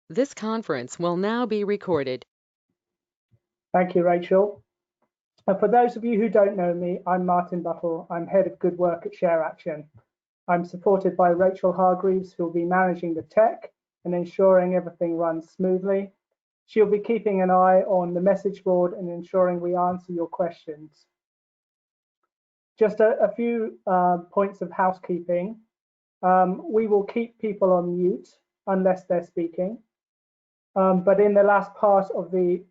This conference will now be recorded. Thank you, Rachel. And for those of you who don't know me, I'm Martin Buttle. I'm Head of Good Work at ShareAction. I'm supported by Rachel Hargreaves, who will be managing the tech and ensuring everything runs smoothly. She'll be keeping an eye on the message board and ensuring we answer your questions. Just a few points of housekeeping. We will keep people on mute unless they're speaking. But in the last part of the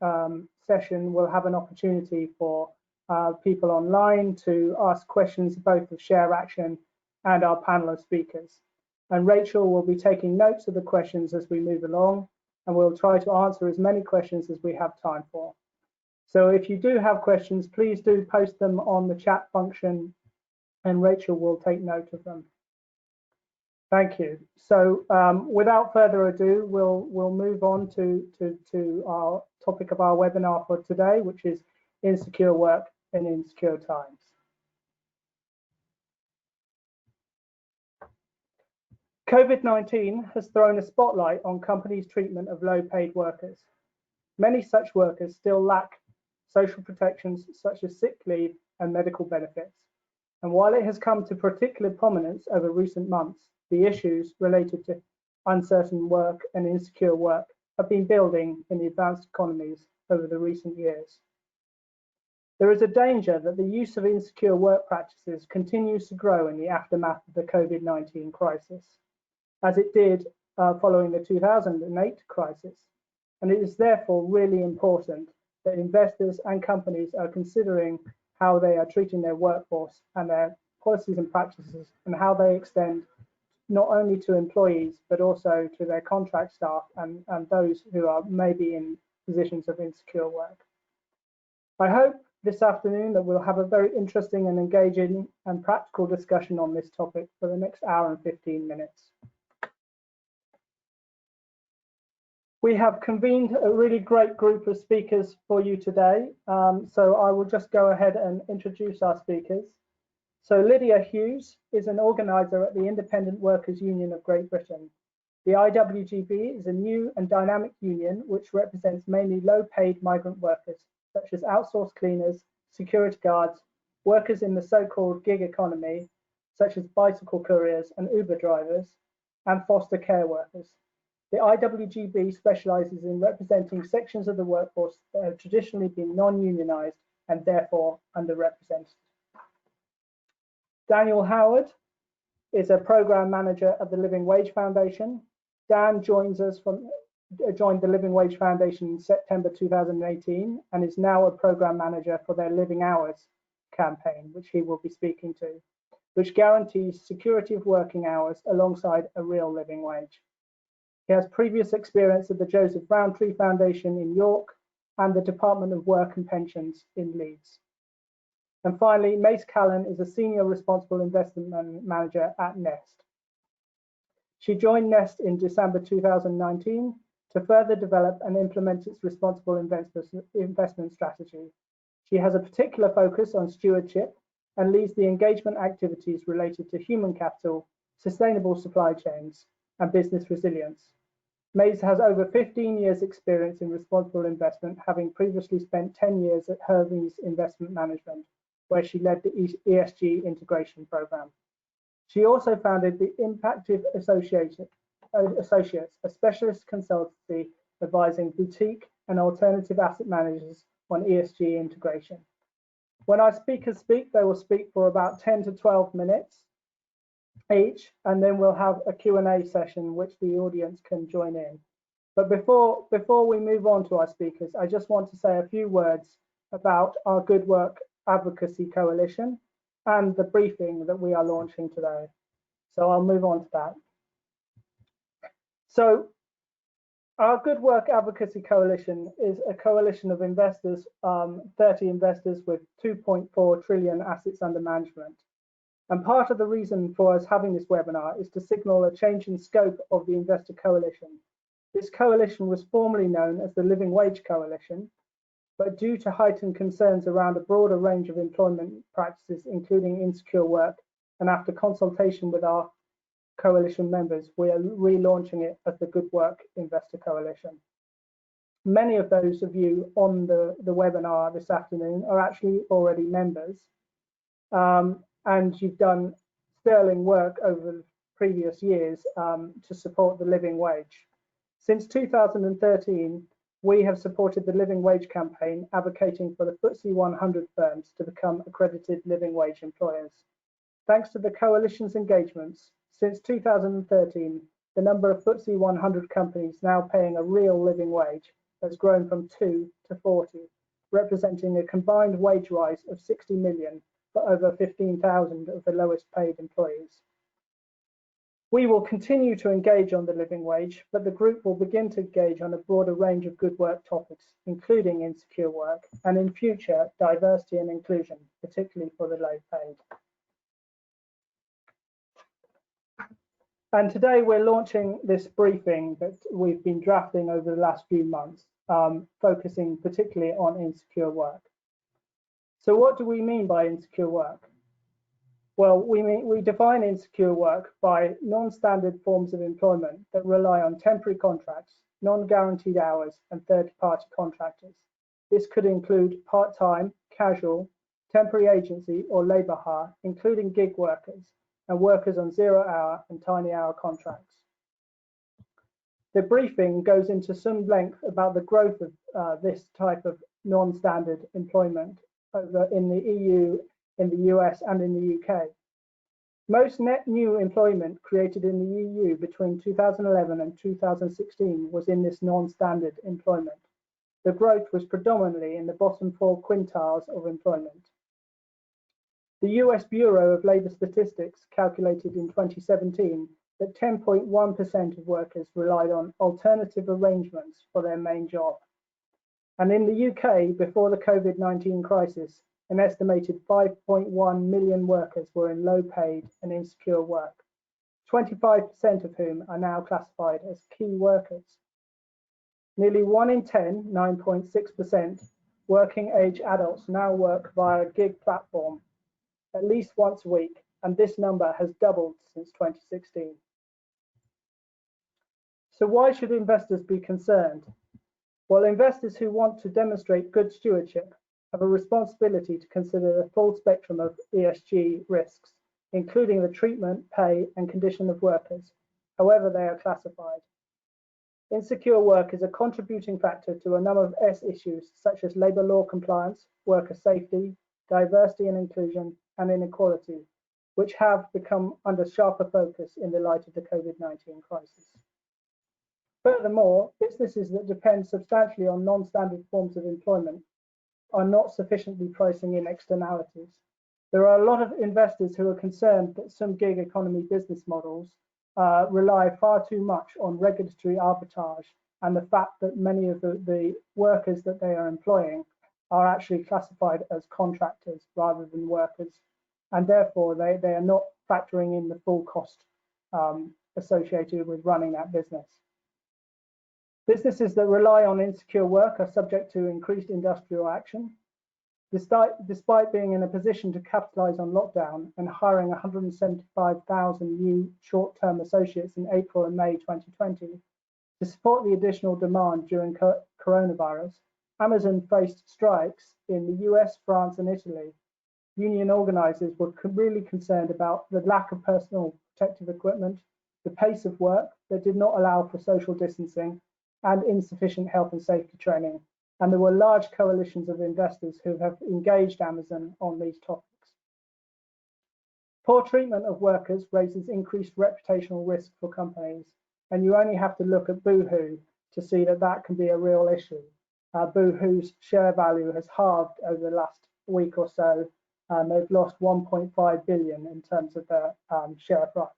session, we'll have an opportunity for people online to ask questions both of ShareAction and our panel of speakers. And Rachel will be taking notes of the questions as we move along, and we'll try to answer as many questions as we have time for. So if you do have questions, please do post them on the chat function, and Rachel will take note of them. Thank you. So without further ado, we'll move on to our topic of our webinar for today, which is insecure work in insecure times. COVID-19 has thrown a spotlight on companies' treatment of low-paid workers. Many such workers still lack social protections such as sick leave and medical benefits. And while it has come to particular prominence over recent months, the issues related to uncertain work and insecure work have been building in the advanced economies over the recent years. There is a danger that the use of insecure work practices continues to grow in the aftermath of the COVID-19 crisis, as it did following the 2008 crisis. And it is therefore really important that investors and companies are considering how they are treating their workforce and their policies and practices, and how they extend not only to employees, but also to their contract staff and those who are maybe in positions of insecure work. I hope this afternoon that we'll have a very interesting and engaging and practical discussion on this topic for the next hour and 15 minutes. We have convened a really great group of speakers for you today. So I will just go ahead and introduce our speakers. So Lydia Hughes is an organizer at the Independent Workers Union of Great Britain. The IWGB is a new and dynamic union which represents mainly low-paid migrant workers, such as outsourced cleaners, security guards, workers in the so-called gig economy, such as bicycle couriers and Uber drivers, and foster care workers. The IWGB specializes in representing sections of the workforce that have traditionally been non-unionized and therefore underrepresented. Daniel Howard is a program manager of the Living Wage Foundation. Dan joined the Living Wage Foundation in September 2018 and is now a program manager for their Living Hours campaign, which he will be speaking to, which guarantees security of working hours alongside a real living wage. He has previous experience at the Joseph Rowntree Foundation in York and the Department of Work and Pensions in Leeds. And finally, Mace Callan is a Senior Responsible Investment Manager at Nest. She joined Nest in December 2019 to further develop and implement its responsible investment strategy. She has a particular focus on stewardship and leads the engagement activities related to human capital, sustainable supply chains, and business resilience. Mace has over 15 years experience in responsible investment, having previously spent 10 years at Hermes Investment Management, where she led the ESG integration program. She also founded the Impactive Associates, a specialist consultancy advising boutique and alternative asset managers on ESG integration. When our speakers speak, they will speak for about 10 to 12 minutes each, and then we'll have a Q&A session which the audience can join in. But before we move on to our speakers, I just want to say a few words about our Good Work Advocacy Coalition and the briefing that we are launching today. So I'll move on to that. So our Good Work Advocacy Coalition is a coalition of investors, 30 investors with 2.4 trillion assets under management. And part of the reason for us having this webinar is to signal a change in scope of the investor coalition. This coalition was formerly known as the Living Wage Coalition, but due to heightened concerns around a broader range of employment practices, including insecure work, and after consultation with our coalition members, we are relaunching it as the Good Work Investor Coalition. Many of those of you on the webinar this afternoon are actually already members, and you've done sterling work over the previous years to support the living wage. Since 2013, we have supported the Living Wage campaign, advocating for the FTSE 100 firms to become accredited living wage employers. Thanks to the coalition's engagements, since 2013, the number of FTSE 100 companies now paying a real living wage has grown from 2 to 40, representing a combined wage rise of 60 million for over 15,000 of the lowest paid employees. We will continue to engage on the living wage, but the group will begin to engage on a broader range of good work topics, including insecure work, and in future, diversity and inclusion, particularly for the low paid. And today we're launching this briefing that we've been drafting over the last few months, focusing particularly on insecure work. So what do we mean by insecure work? Well, we define insecure work by non-standard forms of employment that rely on temporary contracts, non-guaranteed hours, and third-party contractors. This could include part-time, casual, temporary agency, or labour hire, including gig workers and workers on zero-hour and tiny-hour contracts. The briefing goes into some length about the growth of this type of non-standard employment over in the EU, in the US, and in the UK. Most net new employment created in the EU between 2011 and 2016 was in this non-standard employment. The growth was predominantly in the bottom 4 quintiles of employment. The US Bureau of Labour Statistics calculated in 2017 that 10.1% of workers relied on alternative arrangements for their main job. And in the UK, before the COVID-19 crisis, an estimated 5.1 million workers were in low paid and insecure work, 25% of whom are now classified as key workers. Nearly 1 in 10, 9.6%, working age adults now work via a gig platform at least once a week, and this number has doubled since 2016. So why should investors be concerned? Well, investors who want to demonstrate good stewardship have a responsibility to consider the full spectrum of ESG risks, including the treatment, pay, and condition of workers, however they are classified. Insecure work is a contributing factor to a number of S issues such as labour law compliance, worker safety, diversity and inclusion, and inequality, which have become under sharper focus in the light of the COVID-19 crisis. Furthermore, businesses that depend substantially on non-standard forms of employment are not sufficiently pricing in externalities. There are a lot of investors who are concerned that some gig economy business models rely far too much on regulatory arbitrage and the fact that many of the workers that they are employing are actually classified as contractors rather than workers, and therefore they are not factoring in the full cost associated with running that business. Businesses that rely on insecure work are subject to increased industrial action. Despite being in a position to capitalize on lockdown and hiring 175,000 new short-term associates in April and May 2020, to support the additional demand during coronavirus, Amazon faced strikes in the US, France, and Italy. Union organizers were really concerned about the lack of personal protective equipment, the pace of work that did not allow for social distancing, and insufficient health and safety training. And there were large coalitions of investors who have engaged Amazon on these topics. Poor treatment of workers raises increased reputational risk for companies, and you only have to look at Boohoo to see that that can be a real issue. Boohoo's share value has halved over the last week or so, and they've lost 1.5 billion in terms of their share price.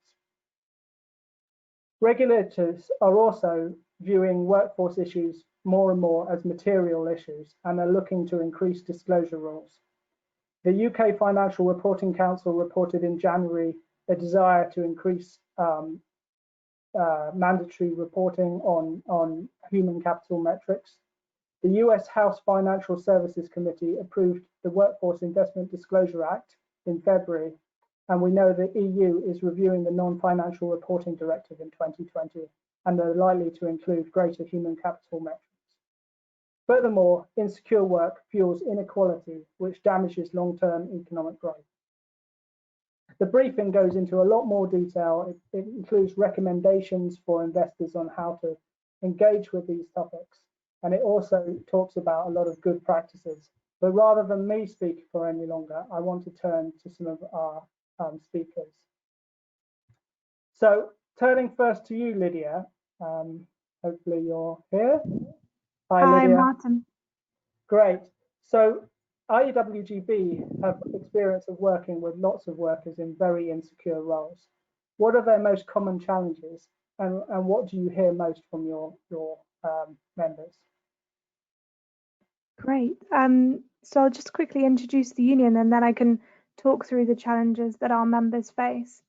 Regulators are also viewing workforce issues more and more as material issues and are looking to increase disclosure rules. The UK Financial Reporting Council reported in January a desire to increase mandatory reporting on human capital metrics. The US House Financial Services Committee approved the Workforce Investment Disclosure Act in February, And we know the EU is reviewing the Non-Financial Reporting Directive in 2020, and they're likely to include greater human capital metrics. Furthermore, insecure work fuels inequality, which damages long-term economic growth. The briefing goes into a lot more detail. It includes recommendations for investors on how to engage with these topics. And it also talks about a lot of good practices. But rather than me speak for any longer, I want to turn to some of our speakers. So turning first to you, Lydia. Hopefully you're here. Hi, Lydia. Martin. Great. So IWGB have experience of working with lots of workers in very insecure roles. What are their most common challenges, and what do you hear most from your members? Great. So I'll just quickly introduce the union, and then I can talk through the challenges that our members face.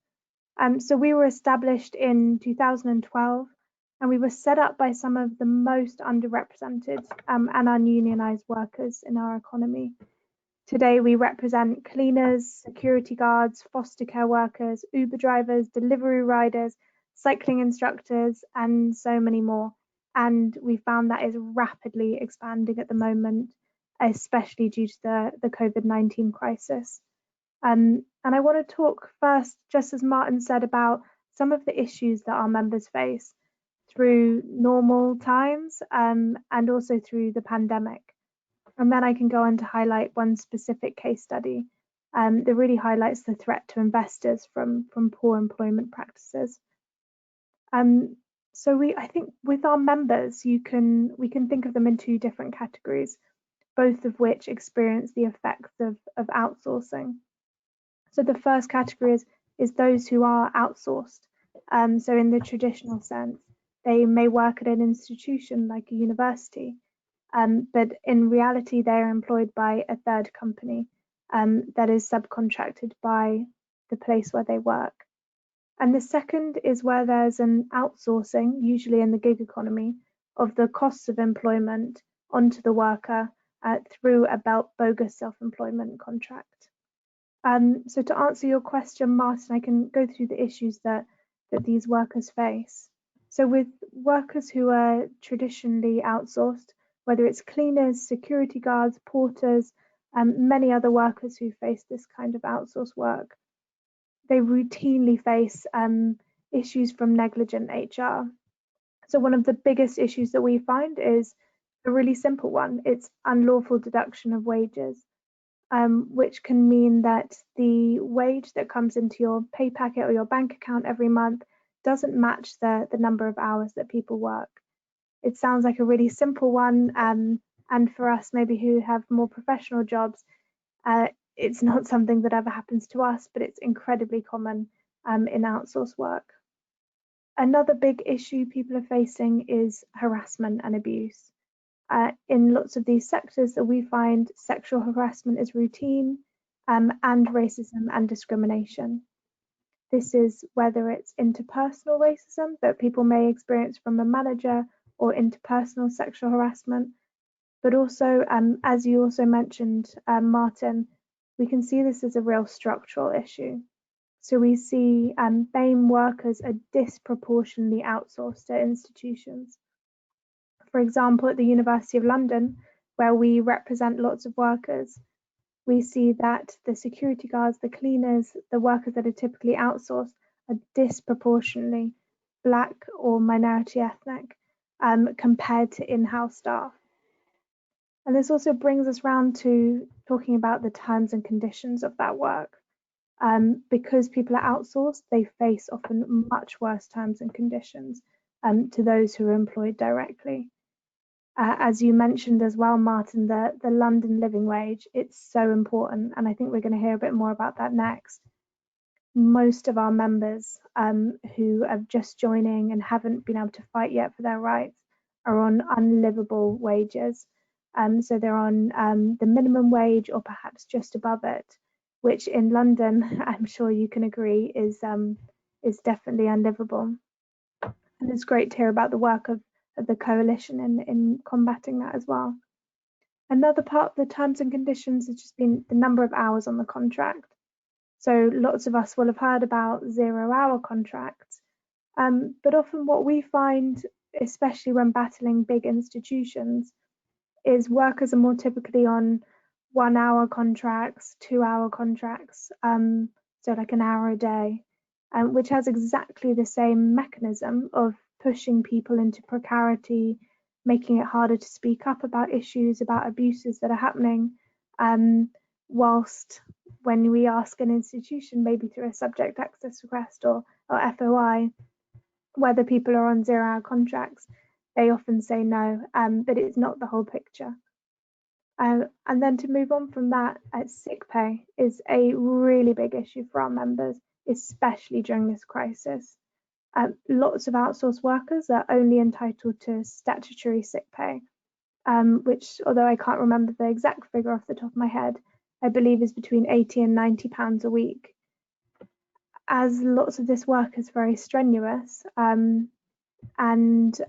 So we were established in 2012, and we were set up by some of the most underrepresented and ununionized workers in our economy. Today, we represent cleaners, security guards, foster care workers, Uber drivers, delivery riders, cycling instructors, and so many more. And we found that is rapidly expanding at the moment, especially due to the COVID-19 crisis. And I want to talk first, just as Martin said, about some of the issues that our members face through normal times and also through the pandemic. And then I can go on to highlight one specific case study that really highlights the threat to investors from poor employment practices. So I think with our members, we can think of them in two different categories, both of which experience the effects of outsourcing. So the first category is those who are outsourced. So in the traditional sense, they may work at an institution like a university, but in reality, they are employed by a third company that is subcontracted by the place where they work. And the second is where there's an outsourcing, usually in the gig economy, of the costs of employment onto the worker through a bogus self-employment contract. So to answer your question, Martin, I can go through the issues that these workers face. So with workers who are traditionally outsourced, whether it's cleaners, security guards, porters, and many other workers who face this kind of outsourced work, they routinely face issues from negligent HR. So one of the biggest issues that we find is a really simple one. It's unlawful deduction of wages, which can mean that the wage that comes into your pay packet or your bank account every month doesn't match the number of hours that people work. It sounds like a really simple one, and for us maybe who have more professional jobs, it's not something that ever happens to us, but it's incredibly common in outsourced work. Another big issue people are facing is harassment and abuse. In lots of these sectors that we find, sexual harassment is routine, and racism and discrimination. This is whether it's interpersonal racism that people may experience from a manager or interpersonal sexual harassment, but also, as you also mentioned, Martin, we can see this as a real structural issue. So we see BAME workers are disproportionately outsourced to institutions. For example, at the University of London, where we represent lots of workers, we see that the security guards, the cleaners, the workers that are typically outsourced are disproportionately Black or minority ethnic compared to in-house staff. And this also brings us round to talking about the terms and conditions of that work. Because people are outsourced, they face often much worse terms and conditions to those who are employed directly. As you mentioned as well, Martin, the London living wage, it's so important, and I think we're going to hear a bit more about that next. Most of our members who are just joining and haven't been able to fight yet for their rights are on unlivable wages. So they're on the minimum wage or perhaps just above it, which in London, I'm sure you can agree, is definitely unlivable. And it's great to hear about the work of the coalition in combating that as well. Another part of the terms and conditions has just been the number of hours on the contract. So lots of us will have heard about 0-hour contracts, but often what we find, especially when battling big institutions, is workers are more typically on 1-hour contracts, 2-hour contracts, so like an hour a day, which has exactly the same mechanism of pushing people into precarity, making it harder to speak up about issues, about abuses that are happening, whilst when we ask an institution, maybe through a subject access request or FOI, whether people are on 0-hour contracts, they often say no, but it's not the whole picture. And then to move on from that, sick pay is a really big issue for our members, especially during this crisis. Lots of outsourced workers are only entitled to statutory sick pay, which, although I can't remember the exact figure off the top of my head, I believe is between £80 and £90 a week. As lots of this work is very strenuous, and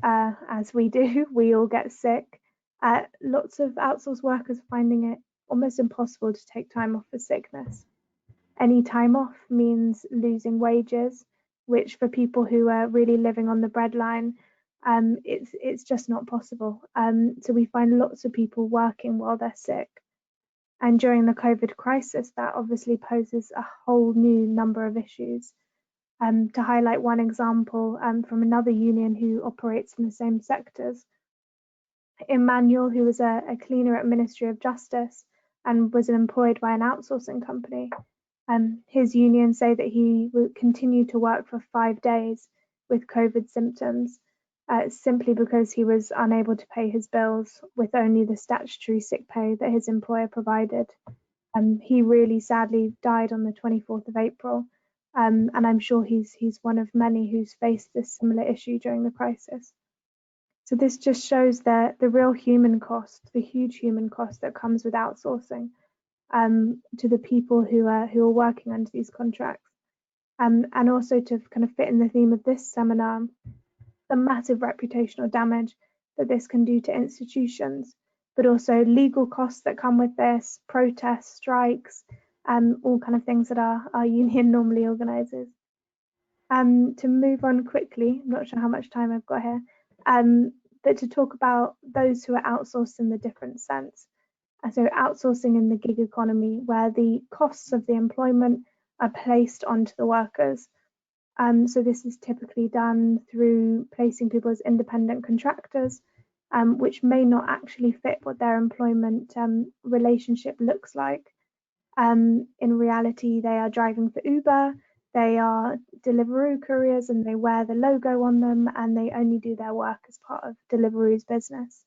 as we do, we all get sick. Lots of outsourced workers are finding it almost impossible to take time off for sickness. Any time off means losing wages, which for people who are really living on the breadline, it's just not possible. So we find lots of people working while they're sick. And during the COVID crisis, that obviously poses a whole new number of issues. To highlight one example from another union who operates in the same sectors, Emmanuel, who was a cleaner at Ministry of Justice and was employed by an outsourcing company, his union say that he will continue to work for 5 days with COVID symptoms, simply because he was unable to pay his bills with only the statutory sick pay that his employer provided. He really sadly died on the 24th of April, and I'm sure he's one of many who's faced this similar issue during the crisis. So this just shows the real human cost, the huge human cost that comes with outsourcing to the people who are working under these contracts, and also to kind of fit in the theme of this seminar, the massive reputational damage that this can do to institutions, but also legal costs that come with this, protests, strikes, all kind of things that our union normally organises. To move on quickly, I'm not sure how much time I've got here, but to talk about those who are outsourced in the different sense. So outsourcing in the gig economy, where the costs of the employment are placed onto the workers. So this is typically done through placing people as independent contractors, which may not actually fit what their employment relationship looks like. In reality, they are driving for Uber, they are Deliveroo couriers, and they wear the logo on them, and they only do their work as part of Deliveroo's business.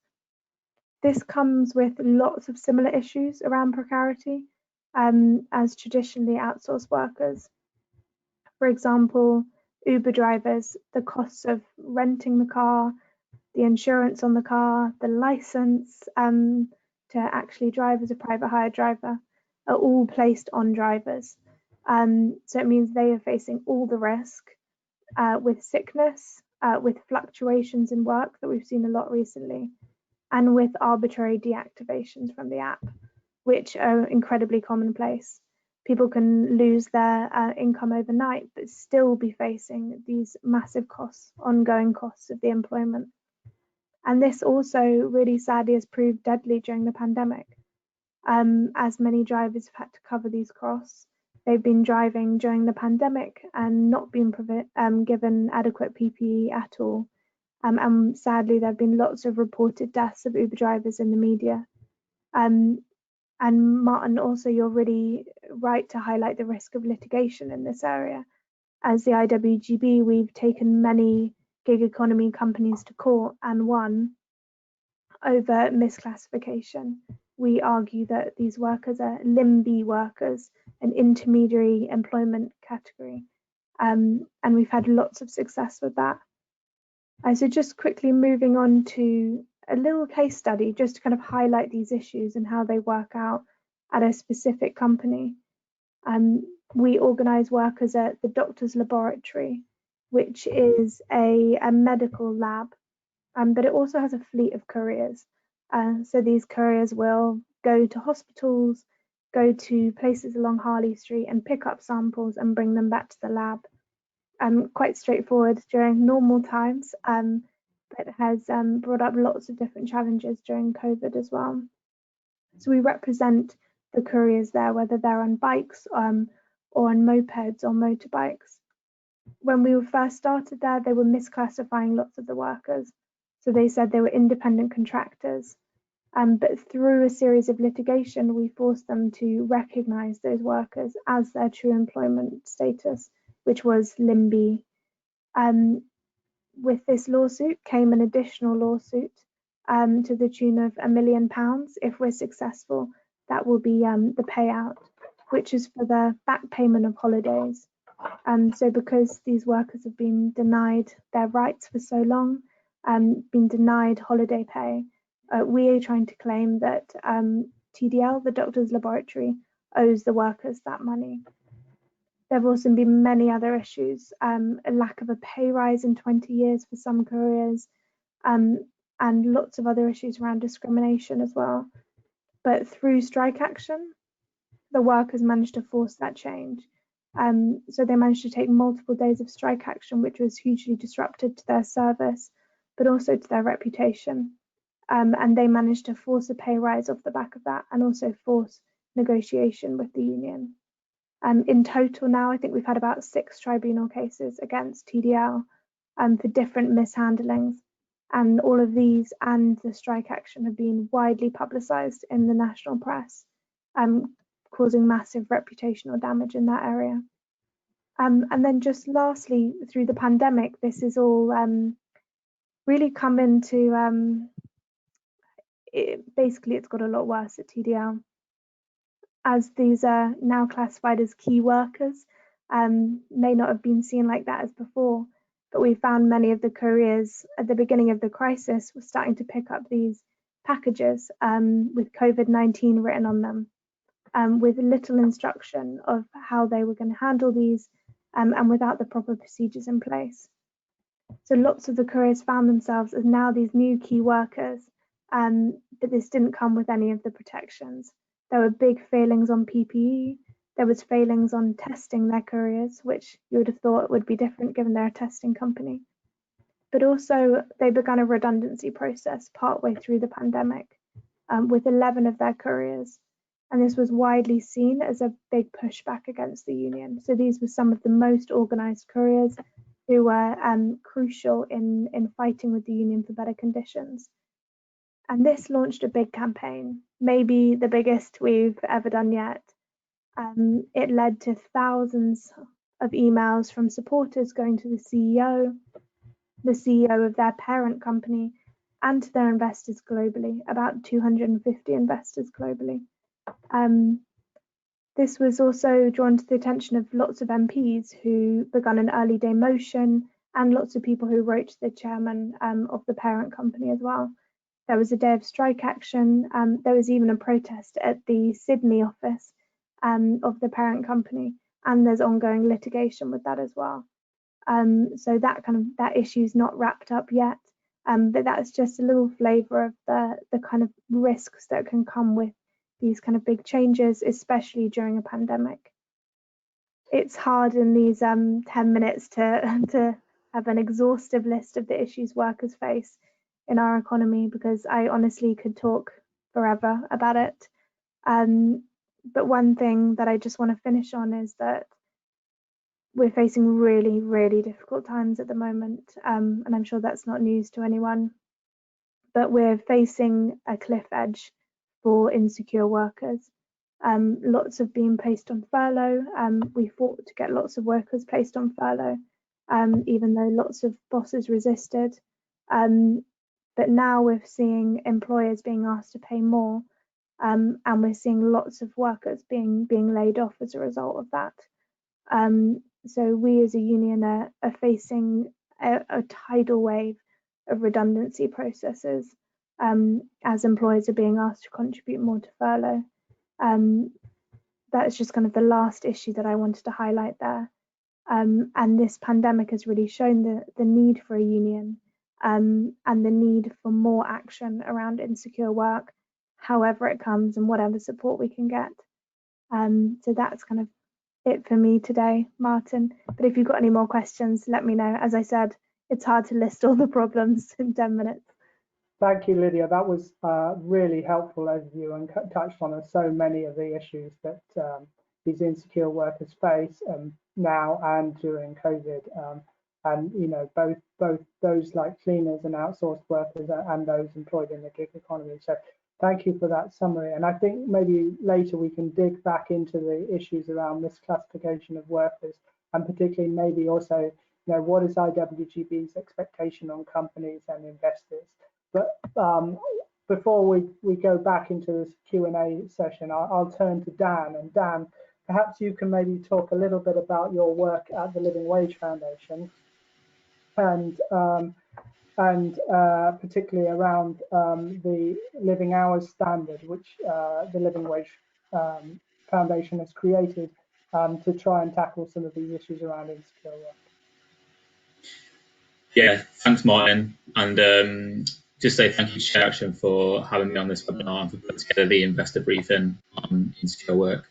This comes with lots of similar issues around precarity as traditionally outsourced workers. For example, Uber drivers, the costs of renting the car, the insurance on the car, the license to actually drive as a private hire driver are all placed on drivers. So it means they are facing all the risk with sickness, with fluctuations in work that we've seen a lot recently, and with arbitrary deactivations from the app, which are incredibly commonplace. People can lose their income overnight, but still be facing these massive costs, ongoing costs of the employment. And this also really sadly has proved deadly during the pandemic, as many drivers have had to cover these costs. They've been driving during the pandemic and not been given adequate PPE at all. And sadly, there have been lots of reported deaths of Uber drivers in the media. And Martin, also, you're really right to highlight the risk of litigation in this area. As the IWGB, we've taken many gig economy companies to court and won over misclassification. We argue that these workers are LIMB workers, an intermediary employment category, and we've had lots of success with that. So just quickly moving on to a little case study just to kind of highlight these issues and how they work out at a specific company. We organise workers at the doctor's laboratory, which is a medical lab, but it also has a fleet of couriers. So these couriers will go to hospitals, go to places along Harley Street and pick up samples and bring them back to the lab. Quite straightforward during normal times, but has brought up lots of different challenges during COVID as well. So we represent the couriers there, whether they're on bikes or on mopeds or motorbikes. When we first started there, they were misclassifying lots of the workers. So they said they were independent contractors. But through a series of litigation, we forced them to recognise those workers as their true employment status, which was LIMB. With this lawsuit came an additional lawsuit to the tune of £1 million. If we're successful, that will be the payout, which is for the back payment of holidays. So because these workers have been denied their rights for so long, been denied holiday pay, we are trying to claim that TDL, the doctor's laboratory, owes the workers that money. There have also been many other issues, a lack of a pay rise in 20 years for some couriers, and lots of other issues around discrimination as well. But through strike action, the workers managed to force that change. So they managed to take multiple days of strike action, which was hugely disruptive to their service, but also to their reputation. And they managed to force a pay rise off the back of that, and also force negotiation with the union. In total now, I think we've had about 6 tribunal cases against TDL for different mishandlings. And all of these and the strike action have been widely publicised in the national press, causing massive reputational damage in that area. And then just lastly, through the pandemic, this is all really come into, basically it's got a lot worse at TDL. As these are now classified as key workers, may not have been seen like that as before, but we found many of the couriers at the beginning of the crisis were starting to pick up these packages with COVID-19 written on them, with little instruction of how they were going to handle these, and without the proper procedures in place. So lots of the couriers found themselves as now these new key workers, but this didn't come with any of the protections. There were big failings on PPE. There was failings on testing their couriers, which you would have thought would be different given they're a testing company. But also they began a redundancy process partway through the pandemic with 11 of their couriers. And this was widely seen as a big pushback against the union. So these were some of the most organised couriers who were crucial in fighting with the union for better conditions. And this launched a big campaign, maybe the biggest we've ever done yet. It led to thousands of emails from supporters going to the CEO of their parent company, and to their investors globally, about 250 investors globally. This was also drawn to the attention of lots of MPs who began an early day motion, and lots of people who wrote to the chairman of the parent company as well. There was a day of strike action. There was even a protest at the Sydney office of the parent company, and there's ongoing litigation with that as well. So that issue is not wrapped up yet, but that's just a little flavour of the kind of risks that can come with these kind of big changes, especially during a pandemic. It's hard in these 10 minutes to have an exhaustive list of the issues workers face in our economy, because I honestly could talk forever about it. But one thing that I just want to finish on is that we're facing really, really difficult times at the moment, and I'm sure that's not news to anyone, but we're facing a cliff edge for insecure workers. Lots have been placed on furlough. We fought to get lots of workers placed on furlough, even though lots of bosses resisted. But now we're seeing employers being asked to pay more, and we're seeing lots of workers being laid off as a result of that. So we as a union are facing a tidal wave of redundancy processes as employers are being asked to contribute more to furlough. That's just kind of the last issue that I wanted to highlight there. And this pandemic has really shown the need for a union, and the need for more action around insecure work, however it comes and whatever support we can get. So that's kind of it for me today, Martin. But if you've got any more questions, let me know. As I said, it's hard to list all the problems in 10 minutes. Thank you, Lydia. That was a really helpful overview and touched on so many of the issues that these insecure workers face now and during COVID. And both those like cleaners and outsourced workers and those employed in the gig economy. So thank you for that summary. And I think maybe later we can dig back into the issues around misclassification of workers, and particularly maybe also, what is IWGB's expectation on companies and investors? But before we go back into this Q&A session, I'll turn to Dan. And Dan, perhaps you can maybe talk a little bit about your work at the Living Wage Foundation, and particularly around the living hours standard, which the Living Wage Foundation has created to try and tackle some of these issues around insecure work. Yeah, thanks, Martin. And just say thank you to ShareAction for having me on this webinar and for putting together the investor briefing on insecure work.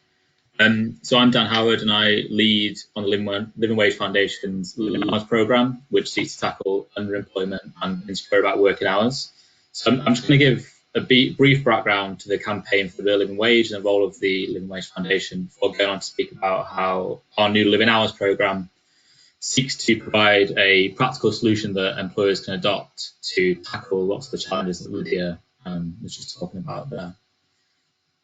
So I'm Dan Howard, and I lead on the Living Wage Foundation's Living Hours programme, which seeks to tackle underemployment and insecure about working hours. So I'm just going to give a brief background to the campaign for the Real Living Wage and the role of the Living Wage Foundation before going on to speak about how our new Living Hours programme seeks to provide a practical solution that employers can adopt to tackle lots of the challenges that Lydia was just talking about there.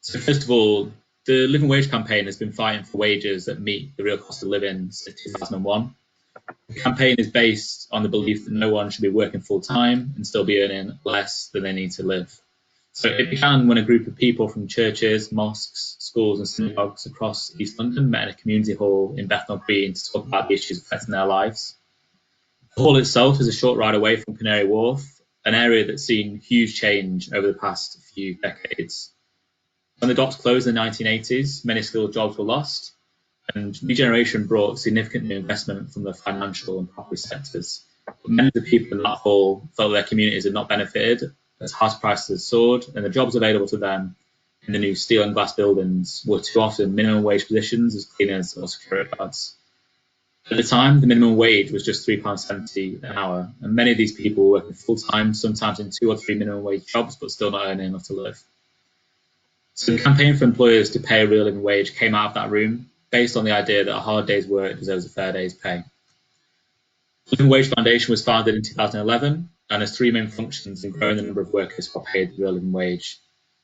So first of all, the Living Wage campaign has been fighting for wages that meet the real cost of living since 2001. The campaign is based on the belief that no one should be working full time and still be earning less than they need to live. So it began when a group of people from churches, mosques, schools and synagogues across East London met in a community hall in Bethnal Green to talk about the issues affecting their lives. The hall itself is a short ride away from Canary Wharf, an area that's seen huge change over the past few decades. When the docks closed in the 1980s, many skilled jobs were lost, and regeneration brought significant new investment from the financial and property sectors. But many of the people in that hall felt their communities had not benefited as house prices had soared, and the jobs available to them in the new steel and glass buildings were too often minimum wage positions as cleaners or security guards. At the time, the minimum wage was just £3.70 an hour, and many of these people were working full-time, sometimes in 2 or 3 minimum wage jobs, but still not earning enough to live. So the campaign for employers to pay a real living wage came out of that room, based on the idea that a hard day's work deserves a fair day's pay. The Living Wage Foundation was founded in 2011 and has 3 main functions in growing the number of workers who are paid the real living wage.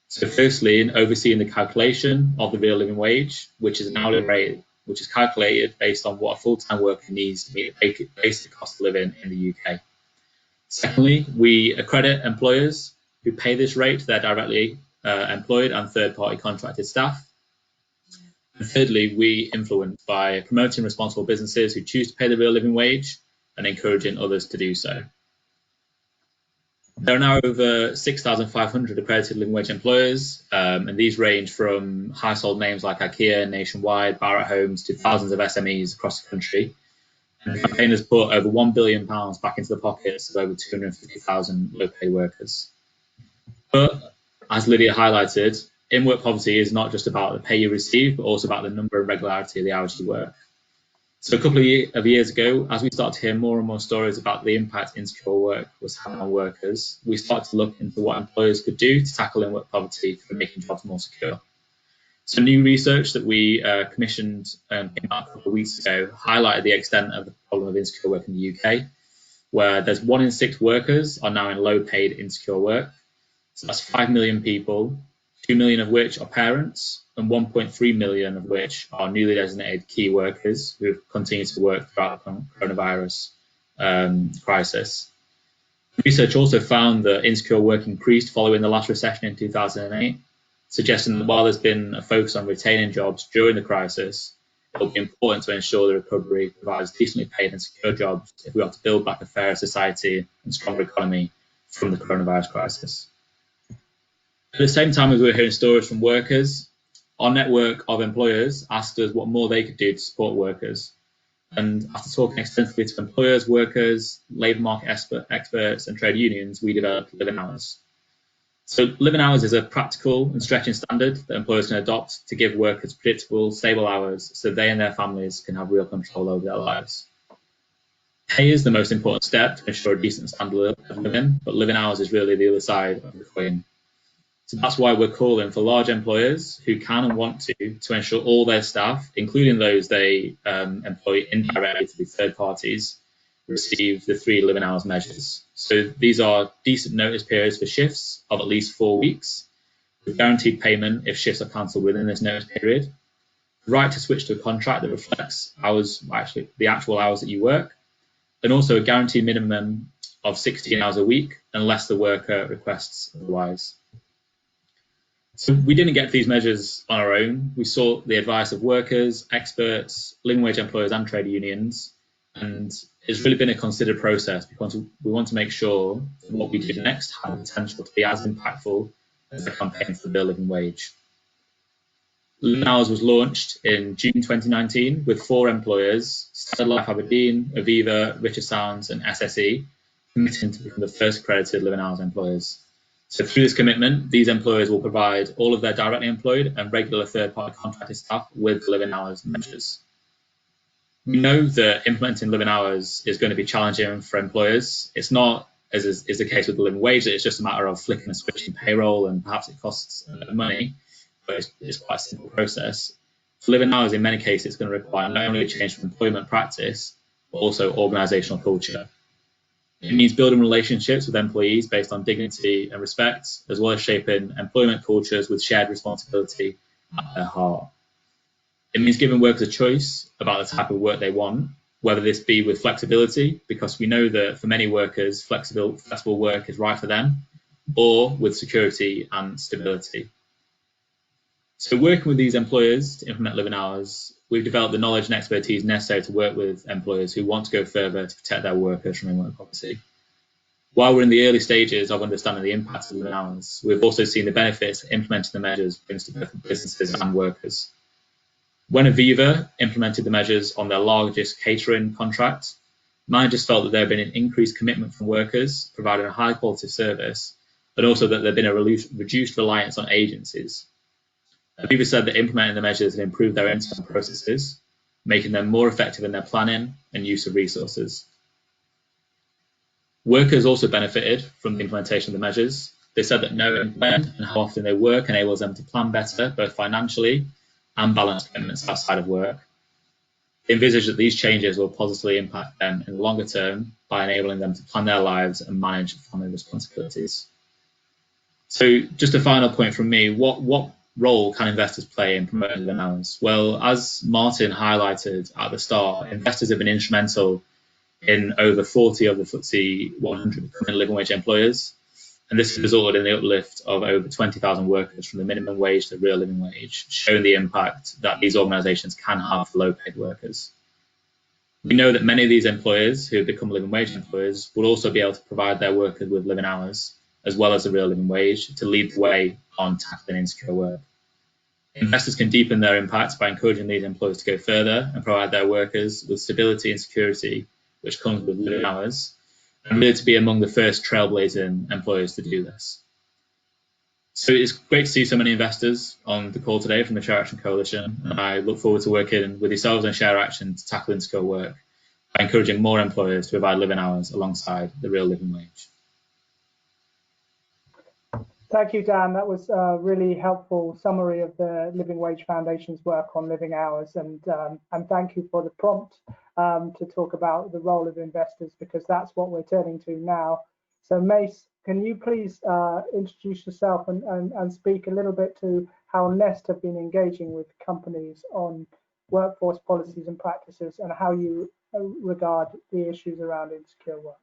So firstly, in overseeing the calculation of the real living wage, which is an hourly rate, which is calculated based on what a full-time worker needs to meet the basic cost of living in the UK. Secondly, we accredit employers who pay this rate to their directly employed and third-party contracted staff. And thirdly, we influence by promoting responsible businesses who choose to pay the real living wage and encouraging others to do so. There are now over 6,500 accredited living wage employers, and these range from household names like IKEA, Nationwide, Barratt Homes to thousands of SMEs across the country. And the campaign has put over £1 billion back into the pockets of over 250,000 low-paid workers. But as Lydia highlighted, in-work poverty is not just about the pay you receive, but also about the number and regularity of the hours you work. So a couple of years ago, as we started to hear more and more stories about the impact insecure work was having on workers, we started to look into what employers could do to tackle in-work poverty for making jobs more secure. So new research that we commissioned came out a couple of weeks ago highlighted the extent of the problem of insecure work in the UK, where there's 1 in 6 workers are now in low-paid insecure work. So that's 5 million people, 2 million of which are parents, and 1.3 million of which are newly designated key workers who have continued to work throughout the coronavirus crisis. Research also found that insecure work increased following the last recession in 2008, suggesting that while there's been a focus on retaining jobs during the crisis, it will be important to ensure the recovery provides decently paid and secure jobs if we want to build back a fairer society and stronger economy from the coronavirus crisis. At the same time as we were hearing stories from workers, our network of employers asked us what more they could do to support workers. And after talking extensively to employers, workers, labour market experts and trade unions, we developed Living Hours. So living hours is a practical and stretching standard that employers can adopt to give workers predictable, stable hours so they and their families can have real control over their lives. Pay is the most important step to ensure a decent standard of living, but living hours is really the other side of the coin. So that's why we're calling for large employers who can and want to ensure all their staff, including those they employ indirectly to be third parties, receive the 3 living hours measures. So these are decent notice periods for shifts of at least 4 weeks, with guaranteed payment if shifts are cancelled within this notice period, the right to switch to a contract that reflects the actual hours that you work, and also a guaranteed minimum of 16 hours a week unless the worker requests otherwise. So we didn't get these measures on our own. We sought the advice of workers, experts, living wage employers and trade unions, and it's really been a considered process because we want to make sure that what we do next has the potential to be as impactful as the campaign for the real living wage. Living Hours was launched in June 2019 with 4 employers, Standard Life Aberdeen, Aviva, Richer Sounds and SSE, committing to become the first accredited Living Hours employers. So through this commitment, these employers will provide all of their directly employed and regular third-party contracted staff with living hours measures. We know that implementing living hours is going to be challenging for employers. It's not, as is the case with the living wage, that it's just a matter of flicking and switching payroll and perhaps it costs money, but it's quite a simple process. For living hours, in many cases, it's going to require not only a change from employment practice, but also organisational culture. It means building relationships with employees based on dignity and respect, as well as shaping employment cultures with shared responsibility at their heart. It means giving workers a choice about the type of work they want, whether this be with flexibility, because we know that for many workers, flexible work is right for them, or with security and stability. So working with these employers to implement living hours, we've developed the knowledge and expertise necessary to work with employers who want to go further to protect their workers from remote poverty. While we're in the early stages of understanding the impact of living hours, we've also seen the benefits implementing the measures brings to both businesses and workers. When Aviva implemented the measures on their largest catering contract, managers felt that there had been an increased commitment from workers, providing a high quality service, but also that there had been a reduced reliance on agencies. Aviva said that implementing the measures had improved their internal processes, making them more effective in their planning and use of resources. Workers also benefited from the implementation of the measures. They said that knowing when and how often they work enables them to plan better, both financially and balance commitments outside of work. They envisage that these changes will positively impact them in the longer term by enabling them to plan their lives and manage family responsibilities. So just a final point from me, what role can investors play in promoting living hours? Well, as Martin highlighted at the start, investors have been instrumental in over 40 of the FTSE 100 becoming living wage employers, and this has resulted in the uplift of over 20,000 workers from the minimum wage to the real living wage, showing the impact that these organisations can have for low-paid workers. We know that many of these employers who have become living wage employers will also be able to provide their workers with living hours, as well as the real living wage, to lead the way on tackling insecure work. Investors can deepen their impact by encouraging these employers to go further and provide their workers with stability and security, which comes with living hours, and really to be among the first trailblazing employers to do this. So it's great to see so many investors on the call today from the ShareAction Coalition, and I look forward to working with yourselves and ShareAction to tackle insecure work by encouraging more employers to provide living hours alongside the real living wage. Thank you, Dan. That was a really helpful summary of the Living Wage Foundation's work on living hours, and thank you for the prompt to talk about the role of investors, because that's what we're turning to now. So Mace, can you please introduce yourself and speak a little bit to how Nest have been engaging with companies on workforce policies and practices, and how you regard the issues around insecure work?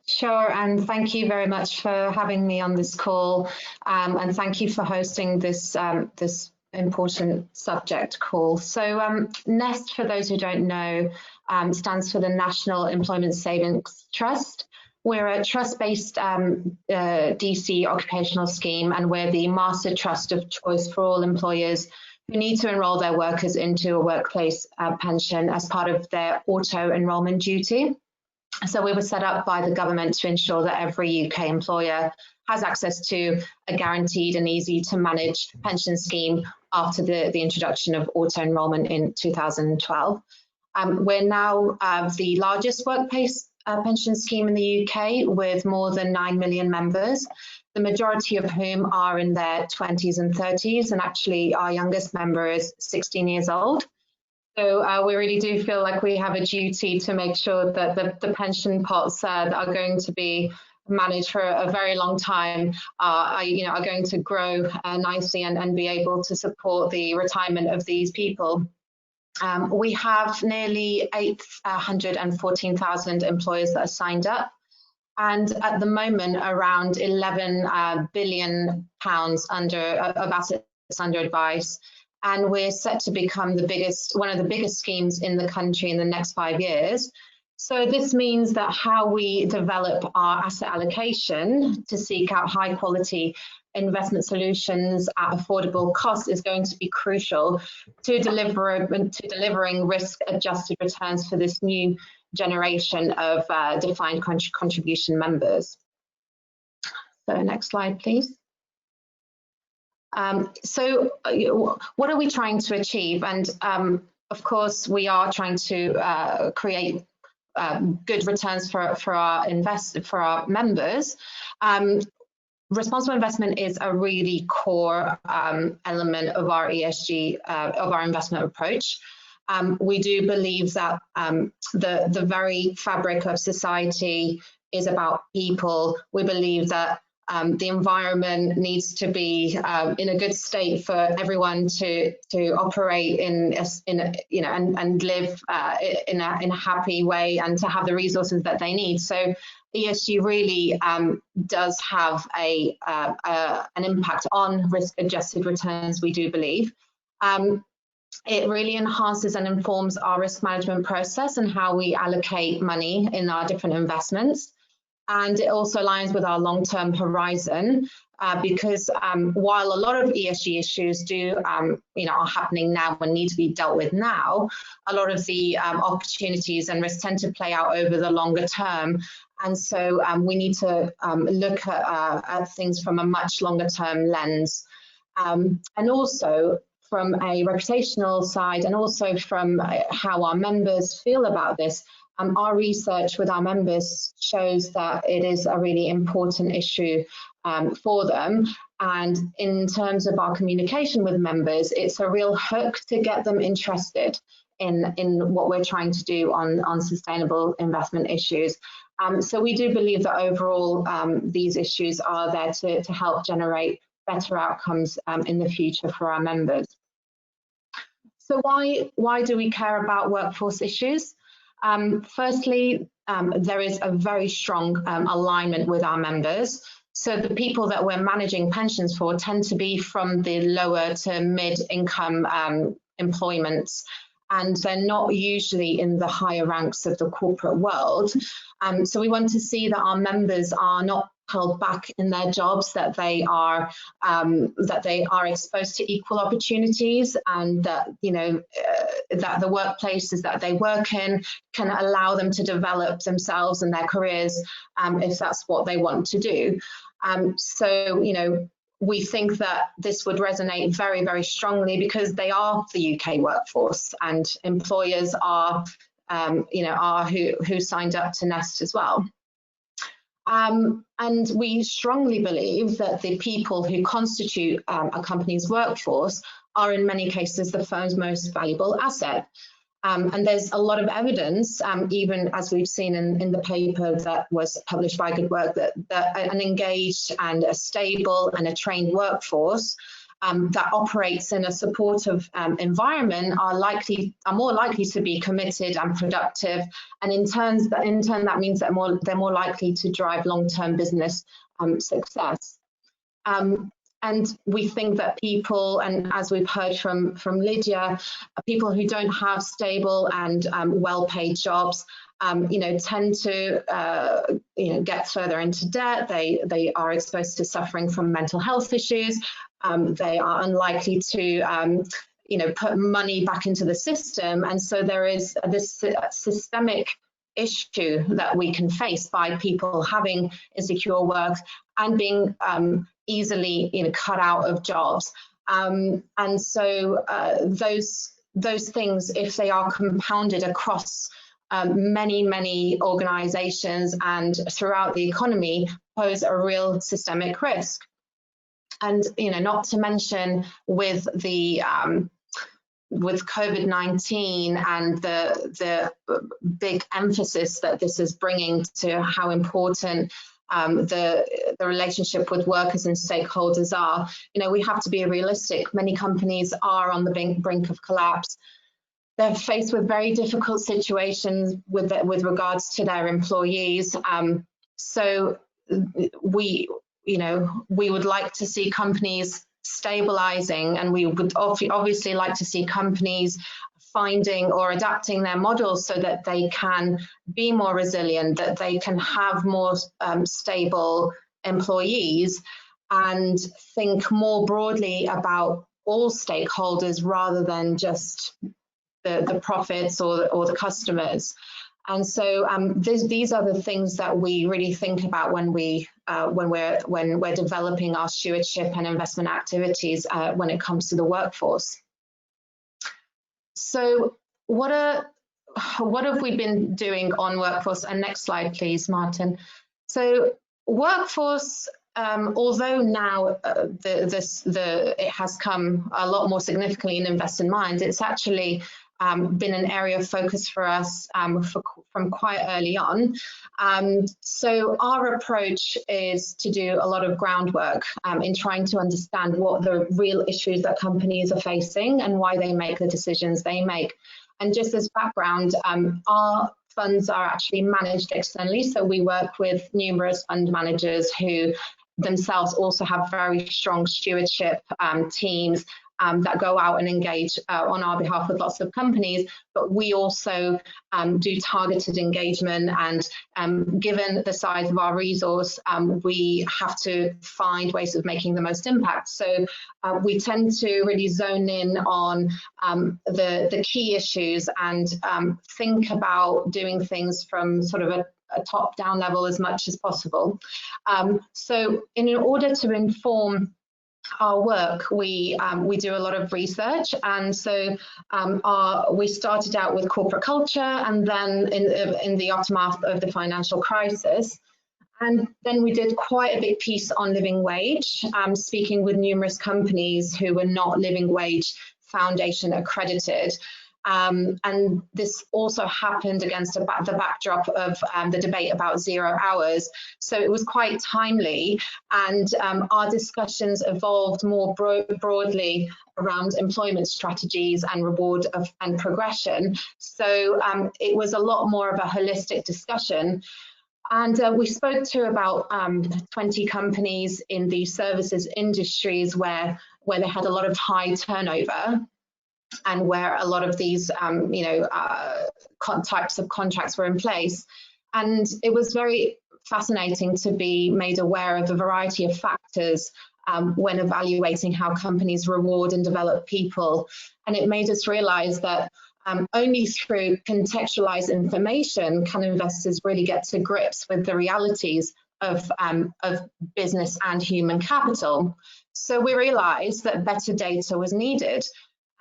Sure, and thank you very much for having me on this call, and thank you for hosting this this important subject call. So NEST, for those who don't know, stands for the National Employment Savings Trust. We're a trust-based DC occupational scheme, and we're the master trust of choice for all employers who need to enrol their workers into a workplace pension as part of their auto-enrollment duty. So we were set up by the government to ensure that every UK employer has access to a guaranteed and easy to manage pension scheme after the introduction of auto-enrolment in 2012. We're now the largest workplace pension scheme in the UK with more than 9 million members, the majority of whom are in their 20s and 30s, and actually our youngest member is 16 years old. So we really do feel like we have a duty to make sure that the pension pots that are going to be managed for a very long time are going to grow nicely and be able to support the retirement of these people. We have nearly 814,000 employers that are signed up, and at the moment around 11 billion pounds of assets under advice. And we're set to become one of the biggest schemes in the country in the next 5 years. So this means that how we develop our asset allocation to seek out high quality investment solutions at affordable cost is going to be crucial to delivering risk adjusted returns for this new generation of defined contribution members. So next slide, please. So what are we trying to achieve? And of course, we are trying to create good returns for our members. Responsible investment is a really core element of our ESG, of our investment approach. We do believe that the very fabric of society is about people. We believe that the environment needs to be in a good state for everyone to operate and live in a happy way and to have the resources that they need. So ESG really does have an impact on risk-adjusted returns, we do believe. It really enhances and informs our risk management process and how we allocate money in our different investments. And it also aligns with our long-term horizon because while a lot of ESG issues are happening now and need to be dealt with now, a lot of the opportunities and risks tend to play out over the longer term. And so we need to look at things from a much longer term lens. And also from a reputational side and also from how our members feel about this, our research with our members shows that it is a really important issue for them. And in terms of our communication with members, it's a real hook to get them interested in what we're trying to do on sustainable investment issues. So we do believe that overall these issues are there to help generate better outcomes in the future for our members. So why do we care about workforce issues? Firstly, there is a very strong alignment with our members. So the people that we're managing pensions for tend to be from the lower to mid-income employments, and they're not usually in the higher ranks of the corporate world. So we want to see that our members are not held back in their jobs, that they are exposed to equal opportunities, and that that the workplaces that they work in can allow them to develop themselves and their careers if that's what they want to do. So we think that this would resonate very, very strongly because they are the UK workforce, and employers are who signed up to Nest as well. And we strongly believe that the people who constitute a company's workforce are in many cases the firm's most valuable asset. And there's a lot of evidence, even as we've seen in the paper that was published by Good Work, that an engaged and a stable and a trained workforce that operates in a supportive environment are more likely to be committed and productive, and in turn that means that they're more likely to drive long-term business success. And we think that people, and as we've heard from Lydia, people who don't have stable and well-paid jobs, tend to get further into debt. They are exposed to suffering from mental health issues. They are unlikely to put money back into the system, and so there is this systemic issue that we can face by people having insecure work and being easily cut out of jobs. And so those things, if they are compounded across many organizations and throughout the economy, pose a real systemic risk. And not to mention with the with COVID-19 and the big emphasis that this is bringing to how important the relationship with workers and stakeholders are, we have to be realistic. Many companies are on the brink of collapse. They're faced with very difficult situations with regards to their employees. So we would like to see companies stabilizing, and we would obviously like to see companies finding or adapting their models so that they can be more resilient, that they can have more stable employees, and think more broadly about all stakeholders rather than just the profits or the customers. And so these are the things that we really think about when we're developing our stewardship and investment activities when it comes to the workforce. So what have we been doing on workforce? And next slide, please, Martin. So workforce, although now it has come a lot more significantly in Invest in Mind, it's actually been an area of focus for us from quite early on. So our approach is to do a lot of groundwork in trying to understand what the real issues that companies are facing and why they make the decisions they make. And just as background, our funds are actually managed externally. So we work with numerous fund managers who themselves also have very strong stewardship teams that go out and engage on our behalf with lots of companies, but we also do targeted engagement, and given the size of our resource, we have to find ways of making the most impact. So we tend to really zone in on the key issues and think about doing things from sort of a top-down level as much as possible. So in order to inform our work, we do a lot of research, and so we started out with corporate culture, and then in the aftermath of the financial crisis, and then we did quite a big piece on living wage, speaking with numerous companies who were not Living Wage Foundation accredited. And this also happened against the backdrop of the debate about 0 hours. So it was quite timely, and our discussions evolved more broadly around employment strategies and reward and progression. So it was a lot more of a holistic discussion. And we spoke to about 20 companies in the services industries where they had a lot of high turnover, and where a lot of these types of contracts were in place. And it was very fascinating to be made aware of a variety of factors when evaluating how companies reward and develop people. And it made us realize that only through contextualized information can investors really get to grips with the realities of business and human capital. So we realized that better data was needed,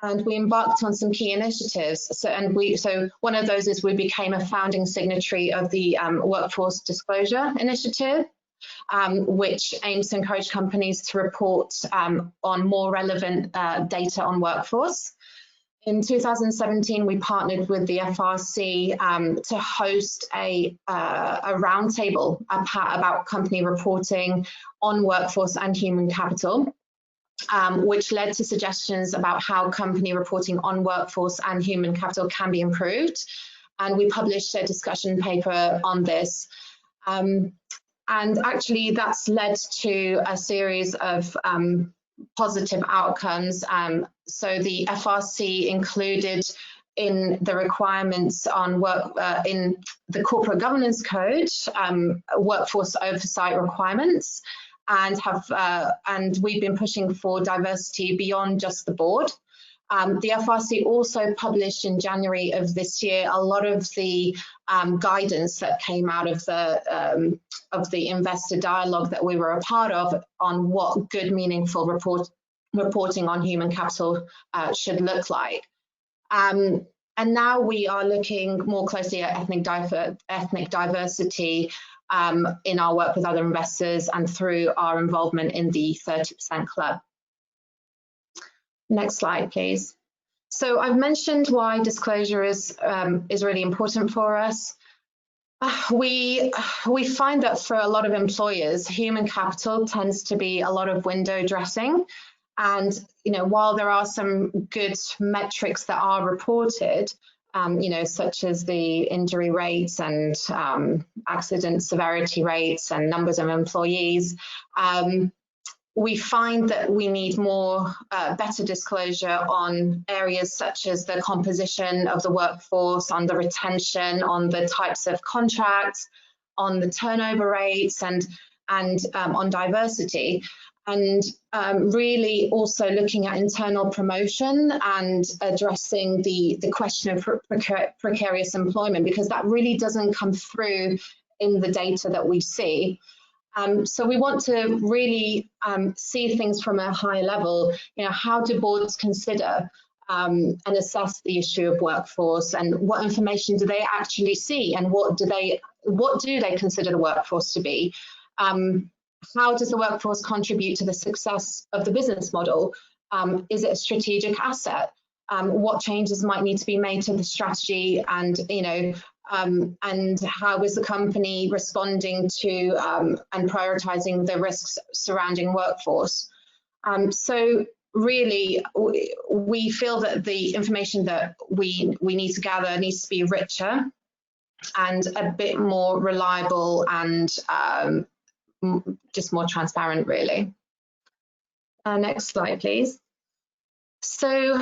and we embarked on some key initiatives. So one of those is we became a founding signatory of the Workforce Disclosure Initiative, which aims to encourage companies to report on more relevant data on workforce. In 2017, we partnered with the FRC to host a roundtable about company reporting on workforce and human capital, which led to suggestions about how company reporting on workforce and human capital can be improved. And we published a discussion paper on this. And actually, that's led to a series of positive outcomes. So the FRC included in the requirements on work in the Corporate Governance Code, workforce oversight requirements, and we've been pushing for diversity beyond just the board. The FRC also published in January of this year a lot of the guidance that came out of the investor dialogue that we were a part of on what good, meaningful reporting on human capital should look like. And now we are looking more closely at ethnic diversity in our work with other investors and through our involvement in the 30% Club. Next slide, please. So I've mentioned why disclosure is really important for us. We find that for a lot of employers, human capital tends to be a lot of window dressing. And while there are some good metrics that are reported, such as the injury rates and accident severity rates and numbers of employees, we find that we need more better disclosure on areas such as the composition of the workforce, on the retention, on the types of contracts, on the turnover rates, and on diversity. And really also looking at internal promotion and addressing the question of precarious employment, because that really doesn't come through in the data that we see. So we want to really see things from a high level. How do boards consider and assess the issue of workforce, and what information do they actually see, and what do they consider the workforce to be? How does the workforce contribute to the success of the business model? Is it a strategic asset? What changes might need to be made to the strategy, and how is the company responding to and prioritizing the risks surrounding workforce? So really, we feel that the information that we need to gather needs to be richer and a bit more reliable and just more transparent, really. Next slide, please. So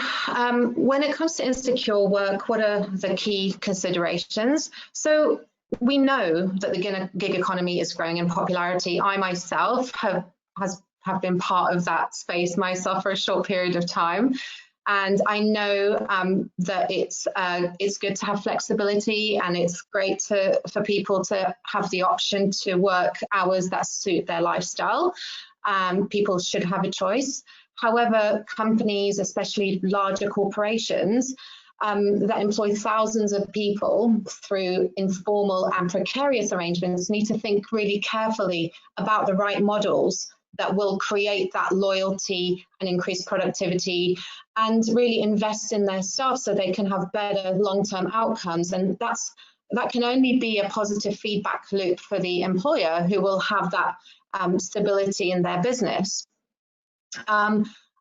when it comes to insecure work, what are the key considerations? So we know that the gig economy is growing in popularity. I myself have been part of that space myself for a short period of time. And I know that it's good to have flexibility, and it's great for people to have the option to work hours that suit their lifestyle. People should have a choice. However, companies, especially larger corporations, that employ thousands of people through informal and precarious arrangements need to think really carefully about the right models that will create that loyalty and increase productivity, and really invest in their staff so they can have better long-term outcomes. And that can only be a positive feedback loop for the employer, who will have that stability in their business.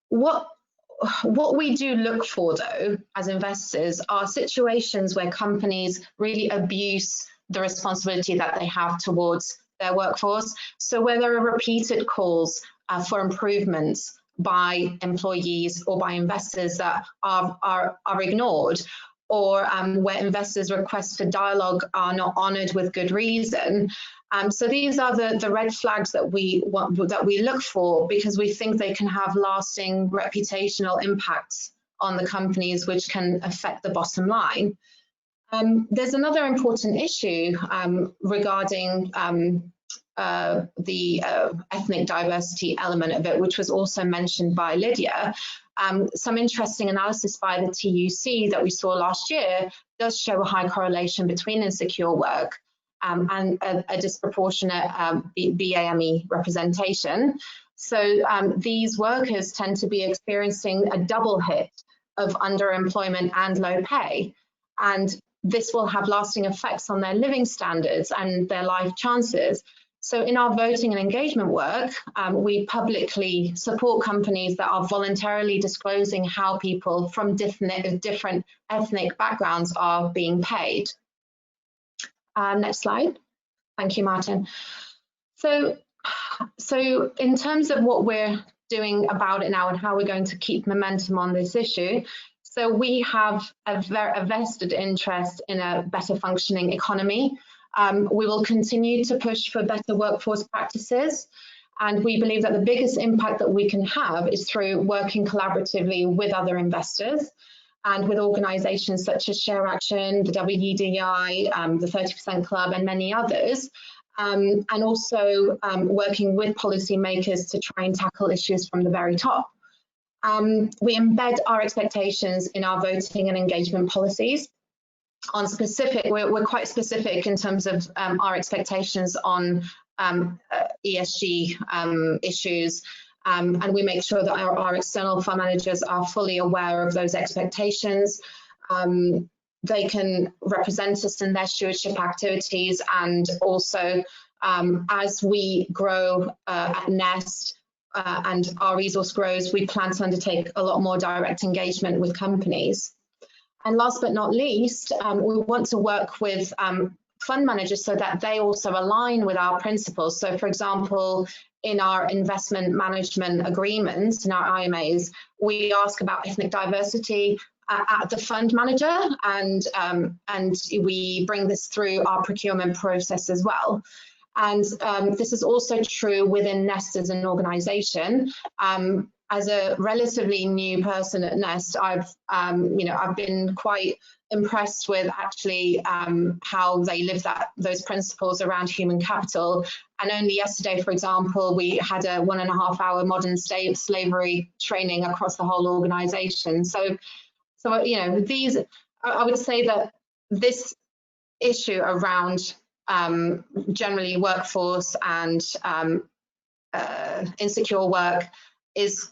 What we do look for, though, as investors, are situations where companies really abuse the responsibility that they have towards their workforce. So where there are repeated calls for improvements by employees or by investors that are ignored, or where investors' requests for dialogue are not honoured with good reason. So these are the red flags that we look for, because we think they can have lasting reputational impacts on the companies, which can affect the bottom line. There's another important issue regarding the ethnic diversity element of it, which was also mentioned by Lydia. Some interesting analysis by the TUC that we saw last year does show a high correlation between insecure work and a disproportionate BAME representation. So these workers tend to be experiencing a double hit of underemployment and low pay. And this will have lasting effects on their living standards and their life chances. So in our voting and engagement work, we publicly support companies that are voluntarily disclosing how people from different ethnic backgrounds are being paid. Next slide. Thank you, Martin. So in terms of what we're doing about it now and how we're going to keep momentum on this issue, so we have a vested interest in a better functioning economy. We will continue to push for better workforce practices. And we believe that the biggest impact that we can have is through working collaboratively with other investors and with organisations such as ShareAction, the WEDI, the 30% Club and many others, and also working with policymakers to try and tackle issues from the very top. We embed our expectations in our voting and engagement policies. On specific, we're quite specific in terms of our expectations on ESG issues, and we make sure that our external fund managers are fully aware of those expectations. They can represent us in their stewardship activities, and also as we grow at Nest and our resource grows, we plan to undertake a lot more direct engagement with companies. And last but not least, we want to work with fund managers so that they also align with our principles. So for example, in our investment management agreements, in our IMAs, we ask about ethnic diversity at the fund manager, and we bring this through our procurement process as well. And this is also true within Nest as an organisation. As a relatively new person at Nest, I've been quite impressed with actually how they live those principles around human capital. And only yesterday, for example, we had a 1.5-hour modern slavery training across the whole organisation. So these, I would say that this issue around generally workforce and insecure work is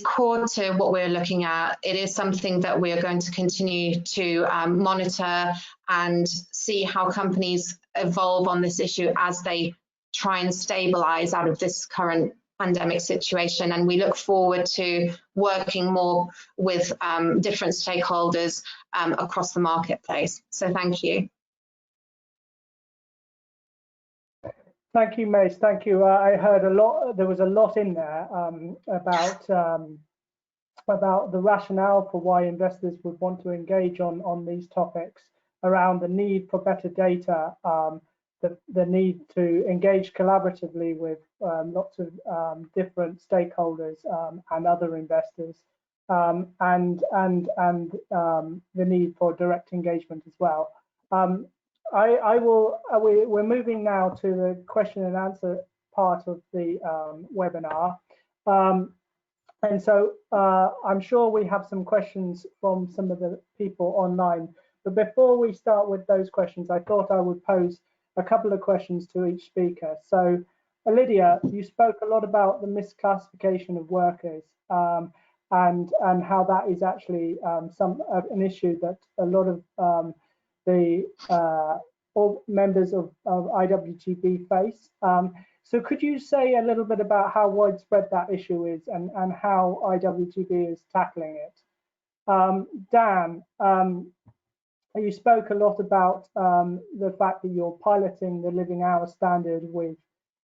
core to what we're looking at. It is something that we are going to continue to monitor and see how companies evolve on this issue as they try and stabilize out of this current pandemic situation. And we look forward to working more with different stakeholders across the marketplace. So thank you. Thank you, Mace. Thank you. I heard a lot. There was a lot in there about the rationale for why investors would want to engage on these topics, around the need for better data, the need to engage collaboratively with lots of different stakeholders and other investors, and the need for direct engagement as well. We're moving now to the question and answer part of the webinar. And so I'm sure we have some questions from some of the people online. But before we start with those questions, I thought I would pose a couple of questions to each speaker. So Lydia, you spoke a lot about the misclassification of workers and how that is actually an issue that a lot of all members of IWGB face. So could you say a little bit about how widespread that issue is and how IWGB is tackling it? Dan, you spoke a lot about the fact that you're piloting the living hour standard with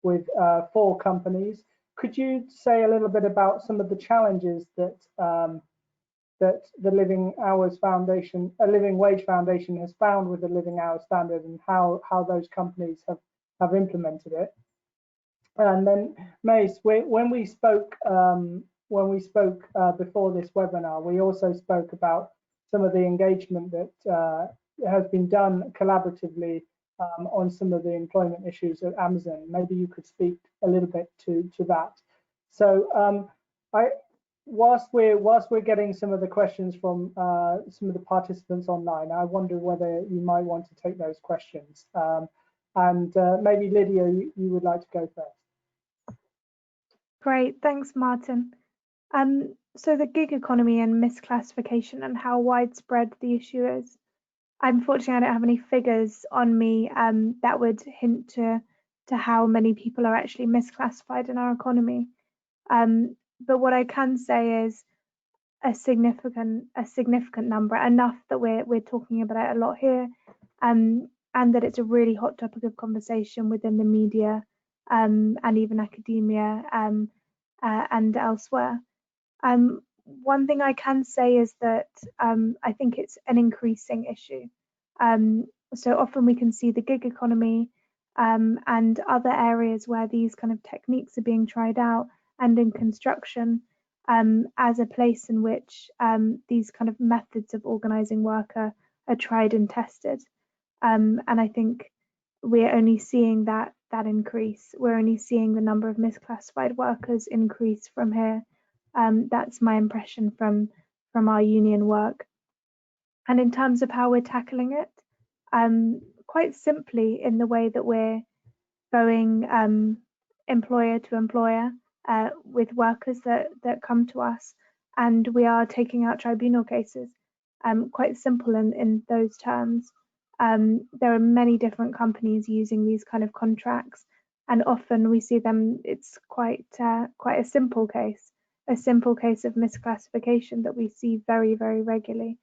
4 companies. Could you say a little bit about some of the challenges that that the Living Wage Foundation has found with the living hour standard, and how those companies have implemented it? And then Mace, when we spoke before this webinar, we also spoke about some of the engagement that has been done collaboratively on some of the employment issues at Amazon. Maybe you could speak a little bit to that. So whilst we're getting some of the questions from some of the participants online, I wonder whether you might want to take those questions. And maybe Lydia, you would like to go first. Great, thanks, Martin. So the gig economy and misclassification and how widespread the issue is. Unfortunately, I don't have any figures on me that would hint to how many people are actually misclassified in our economy. But what I can say is a significant number, enough that we're talking about it a lot here, and that it's a really hot topic of conversation within the media and even academia and elsewhere. One thing I can say is that I think it's an increasing issue. So often we can see the gig economy and other areas where these kind of techniques are being tried out, and in construction as a place in which these kind of methods of organising work are tried and tested. And I think we're only seeing that increase. We're only seeing the number of misclassified workers increase from here. That's my impression from our union work. And in terms of how we're tackling it, quite simply in the way that we're going employer to employer with workers that come to us, and we are taking out tribunal cases. Quite simple in those terms. There are many different companies using these kind of contracts, and often we see them. It's quite a simple case of misclassification that we see very, very regularly.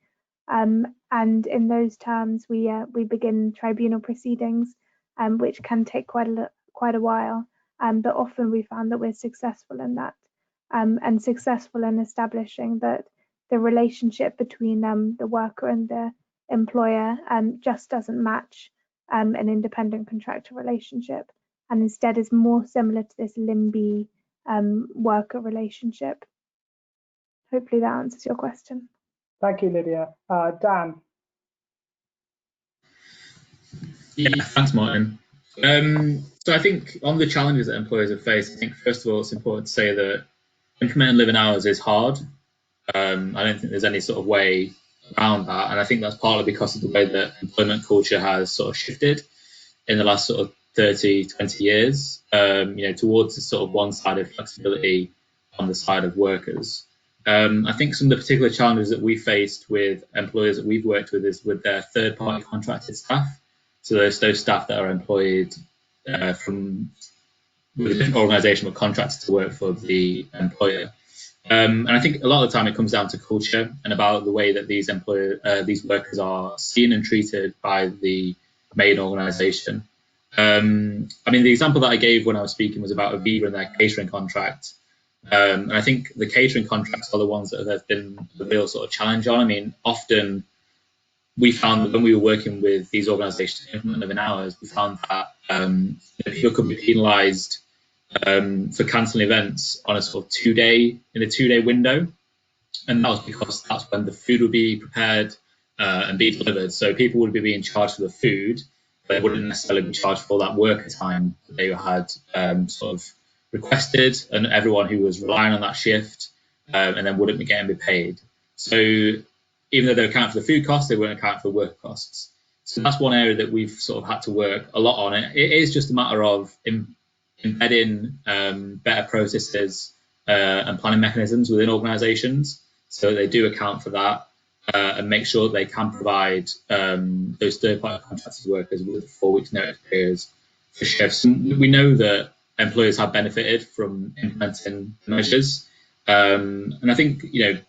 And in those terms, we begin tribunal proceedings, which can take quite a while. But often we found that we're successful in that, and successful in establishing that the relationship between the worker and the employer just doesn't match an independent contractor relationship, and instead is more similar to this LIMBY worker relationship. Hopefully that answers your question. Thank you, Lydia. Dan. Yeah, thanks, Martin. So I think on the challenges that employers have faced, I think first of all it's important to say that implementing living hours is hard. I don't think there's any sort of way around that, and I think that's partly because of the way that employment culture has sort of shifted in the last sort of 30, 20 years, towards the sort of one-sided flexibility on the side of workers. I think some of the particular challenges that we faced with employers that we've worked with is with their third-party contracted staff. So those staff that are employed from with a different organisation but contracted to work for the employer. And I think a lot of the time it comes down to culture and about the way that these workers are seen and treated by the main organisation. I mean, the example that I gave when I was speaking was about Aviva and their catering contract. And I think the catering contracts are the ones that have been the real sort of challenge on. I mean, often we found that when we were working with these organisations to implement living hours, we found that people could be penalised for cancelling events on a sort of two-day window, and that was because that's when the food would be prepared and be delivered. So people would be being charged for the food, but they wouldn't necessarily be charged for all that worker time that they had sort of requested, and everyone who was relying on that shift and then wouldn't be getting paid. So even though they account for the food costs, they won't account for the work costs. So that's one area that we've sort of had to work a lot on. It is just a matter of embedding better processes and planning mechanisms within organisations so that they do account for that and make sure that they can provide those third-party contracted workers with 4 weeks notice periods for shifts. And we know that employers have benefited from implementing measures. And I think,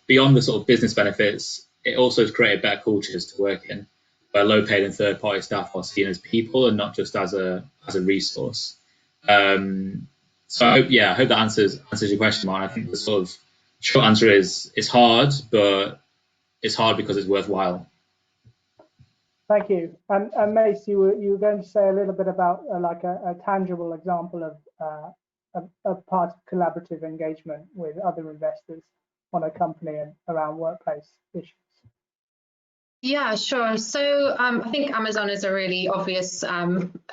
beyond the sort of business benefits, it also has created better cultures to work in, where low-paid and third-party staff are seen as people and not just as a resource. So I hope that answers your question, Martin. I think the sort of short answer is it's hard, but it's hard because it's worthwhile. Thank you. And Mace, you were going to say a little bit about like a tangible example of part of collaborative engagement with other investors on a company and around workplace issues. Yeah, sure. So I think Amazon is a really obvious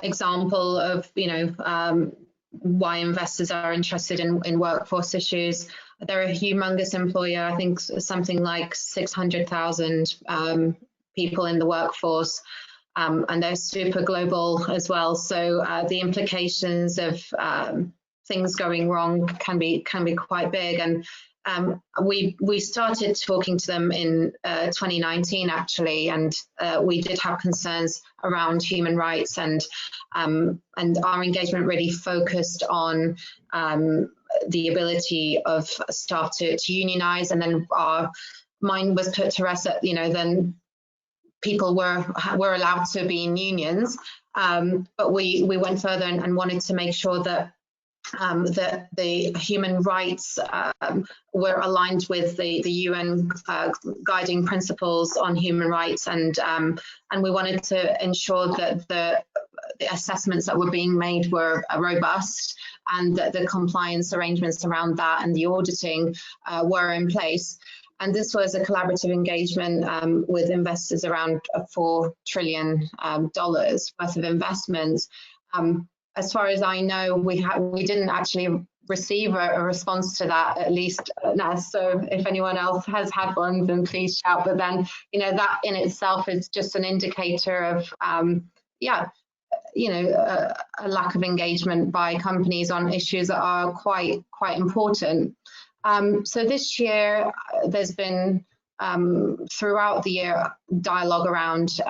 example of, why investors are interested in workforce issues. They're a humongous employer. I think something like 600,000 people in the workforce, and they're super global as well. So the implications of things going wrong can be quite big. And we started talking to them in 2019 actually, and we did have concerns around human rights, and our engagement really focused on the ability of staff to unionize, and then our mind was put to rest that then people were allowed to be in unions, but we went further and wanted to make sure that that the human rights were aligned with the UN guiding principles on human rights, and we wanted to ensure that assessments that were being made were robust, and that the compliance arrangements around that and the auditing were in place. And this was a collaborative engagement with investors around $4 trillion worth of investments. As far as I know, we didn't actually receive a response to that, at least so if anyone else has had one, then please shout. But then, you know, that in itself is just an indicator of a lack of engagement by companies on issues that are quite important. So this year there's been throughout the year dialogue around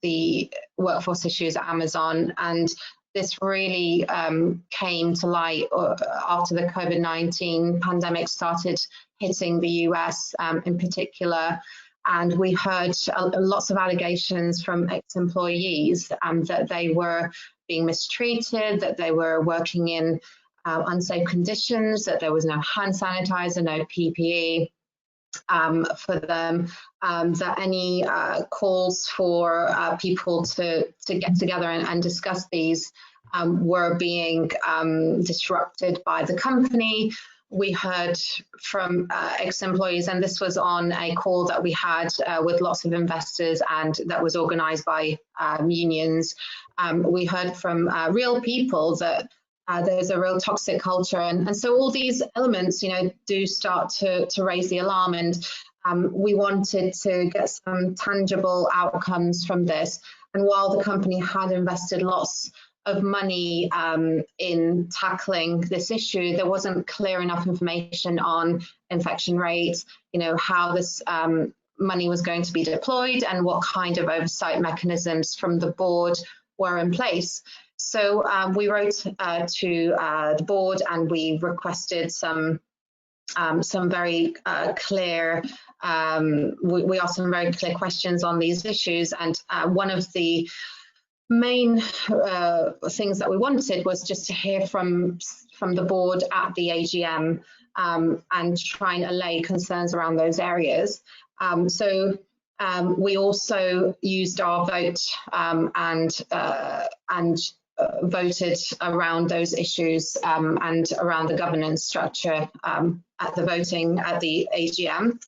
the workforce issues at Amazon, and this really came to light after the COVID-19 pandemic started hitting the US in particular. And we heard lots of allegations from ex-employees that they were being mistreated, that they were working in unsafe conditions, that there was no hand sanitizer, no PPE for them, that any calls for people to get together and discuss these were being disrupted by the company. We heard from ex-employees, and this was on a call that we had with lots of investors and that was organised by unions. We heard from real people that there's a real toxic culture, and so all these elements, you know, do start to raise the alarm. And we wanted to get some tangible outcomes from this. And while the company had invested lots of money in tackling this issue, there wasn't clear enough information on infection rates, you know, how this money was going to be deployed and what kind of oversight mechanisms from the board were in place. So we wrote to the board, and we requested some very clear, we asked some very clear questions on these issues. And one of the main things that we wanted was just to hear from the board at the AGM and try and allay concerns around those areas. We also used our vote and voted around those issues and around the governance structure at the voting at the AGM.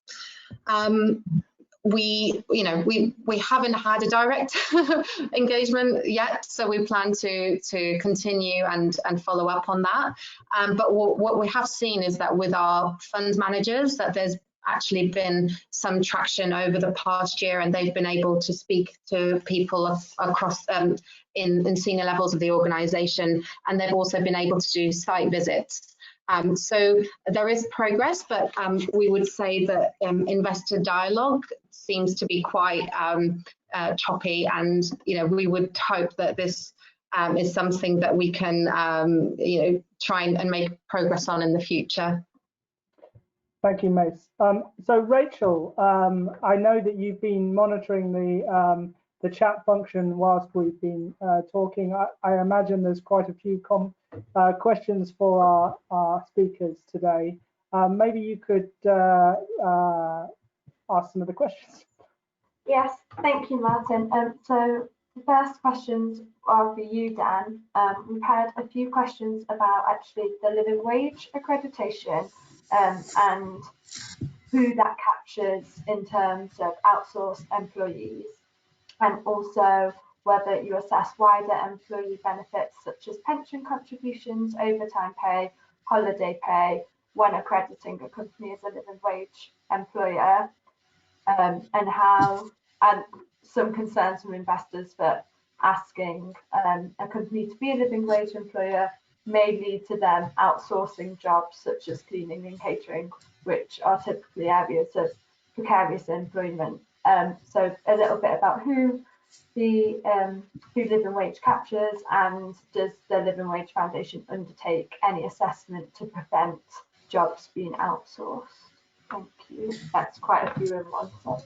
We haven't had a direct engagement yet, so we plan to continue and follow up on that. But what we have seen is that with our fund managers, that there's actually been some traction over the past year, and they've been able to speak to people across in senior levels of the organisation, and they've also been able to do site visits. So there is progress, but we would say that investor dialogue seems to be quite choppy, and we would hope that this is something that we can try and make progress on in the future. Thank you, Mace. So Rachel, I know that you've been monitoring the chat function whilst we've been talking. I imagine there's quite a few questions for our speakers today. Maybe you could ask some of the questions. Yes, thank you, Martin. So the first questions are for you, Dan. We've had a few questions about actually the living wage accreditation and who that captures in terms of outsourced employees, and also whether you assess wider employee benefits such as pension contributions, overtime pay, holiday pay when accrediting a company as a living wage employer, and some concerns from investors for asking a company to be a living wage employer may lead to them outsourcing jobs such as cleaning and catering, which are typically areas of precarious employment. So a little bit about who living wage captures, and does the Living Wage Foundation undertake any assessment to prevent jobs being outsourced? Thank you. That's quite a few in one. So.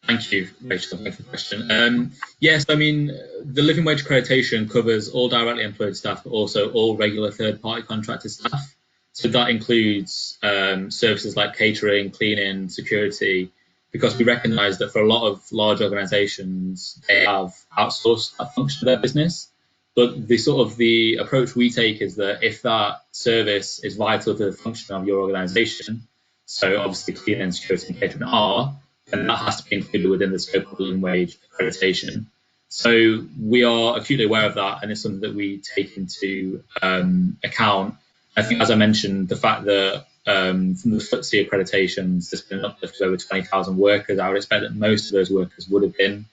Thank you, Rachel. Thank you for the question. Yes, I mean, the living wage accreditation covers all directly employed staff, but also all regular third-party contracted staff. So that includes services like catering, cleaning, security, because we recognise that for a lot of large organisations, they have outsourced that function of their business. But the approach we take is that if that service is vital to the function of your organisation, so obviously clean and security and catering are, then that has to be included within the scope of living wage accreditation. So we are acutely aware of that, and it's something that we take into account. I think, as I mentioned, the fact that from the FTSE accreditations, there's been an uplift of over 20,000 workers. I would expect that most of those workers would have been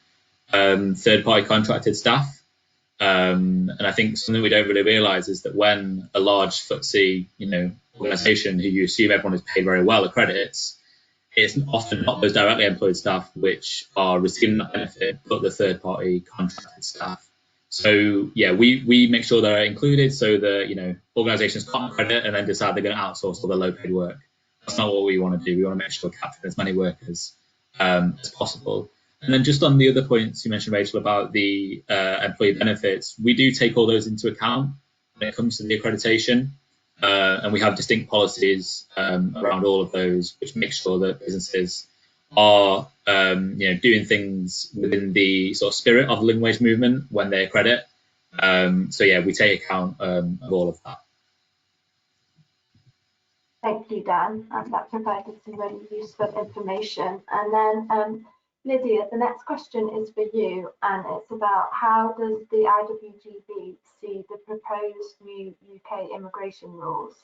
third-party contracted staff. And I think something we don't really realise is that when a large FTSE, organisation who you assume everyone is paid very well accredits, it's often not those directly employed staff which are receiving that benefit, but the third-party contracted staff. So yeah, we make sure they're included so that organisations can't accredit and then decide they're going to outsource all the low-paid work. That's not what we want to do. We want to make sure we're capturing as many workers as possible. And then just on the other points you mentioned, Rachel, about the employee benefits, we do take all those into account when it comes to the accreditation. And we have distinct policies around all of those, which make sure that businesses are doing things within the sort of spirit of the living wage movement when they accredit. So yeah, we take account of all of that. Thank you, Dan, and that provided some really useful information. And then Lydia, the next question is for you, and it's about how does the IWGB see the proposed new UK immigration rules?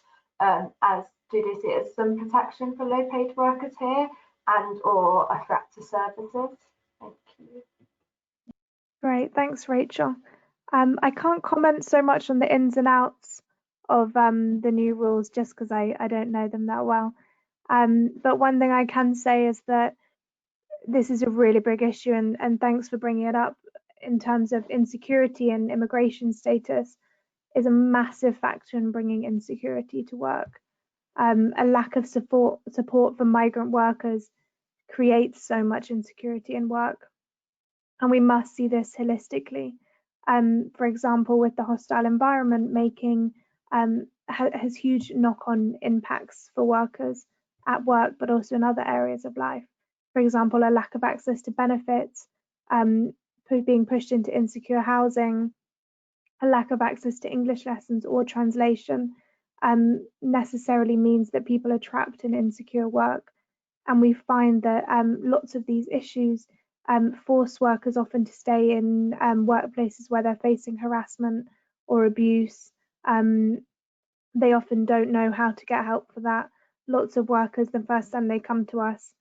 As do they see it as some protection for low-paid workers here and or a threat to services? Thank you. Great, thanks, Rachel. I can't comment so much on the ins and outs of the new rules just because I don't know them that well. But one thing I can say is that this is a really big issue, and thanks for bringing it up. In terms of insecurity and immigration status is a massive factor in bringing insecurity to work. A lack of support for migrant workers creates so much insecurity in work, and we must see this holistically. For example, with the hostile environment has huge knock-on impacts for workers at work, but also in other areas of life. For example, a lack of access to benefits, being pushed into insecure housing, a lack of access to English lessons or translation necessarily means that people are trapped in insecure work. And we find that lots of these issues force workers often to stay in workplaces where they're facing harassment or abuse. They often don't know how to get help for that. Lots of workers, the first time they come to us,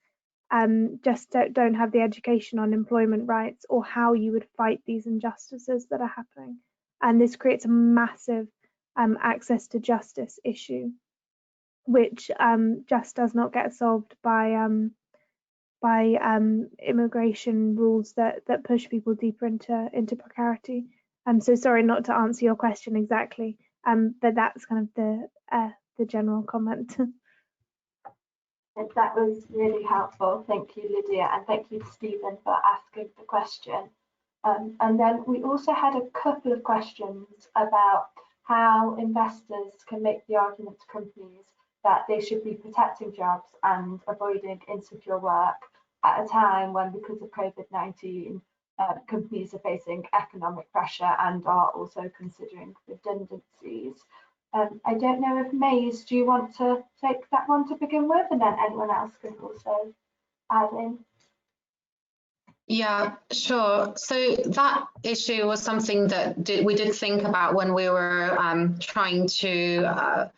just don't have the education on employment rights or how you would fight these injustices that are happening. And this creates a massive access to justice issue, which just does not get solved by immigration rules that push people deeper into precarity. So sorry not to answer your question exactly, but that's kind of the general comment. That was really helpful. Thank you, Lydia, and thank you, Stephen, for asking the question. And then we also had a couple of questions about how investors can make the argument to companies that they should be protecting jobs and avoiding insecure work at a time when, because of COVID-19, companies are facing economic pressure and are also considering redundancies. I don't know if Maze, do you want to take that one to begin with, and then anyone else can also add in? Yeah, sure. So that issue was something that we did think about when we were trying to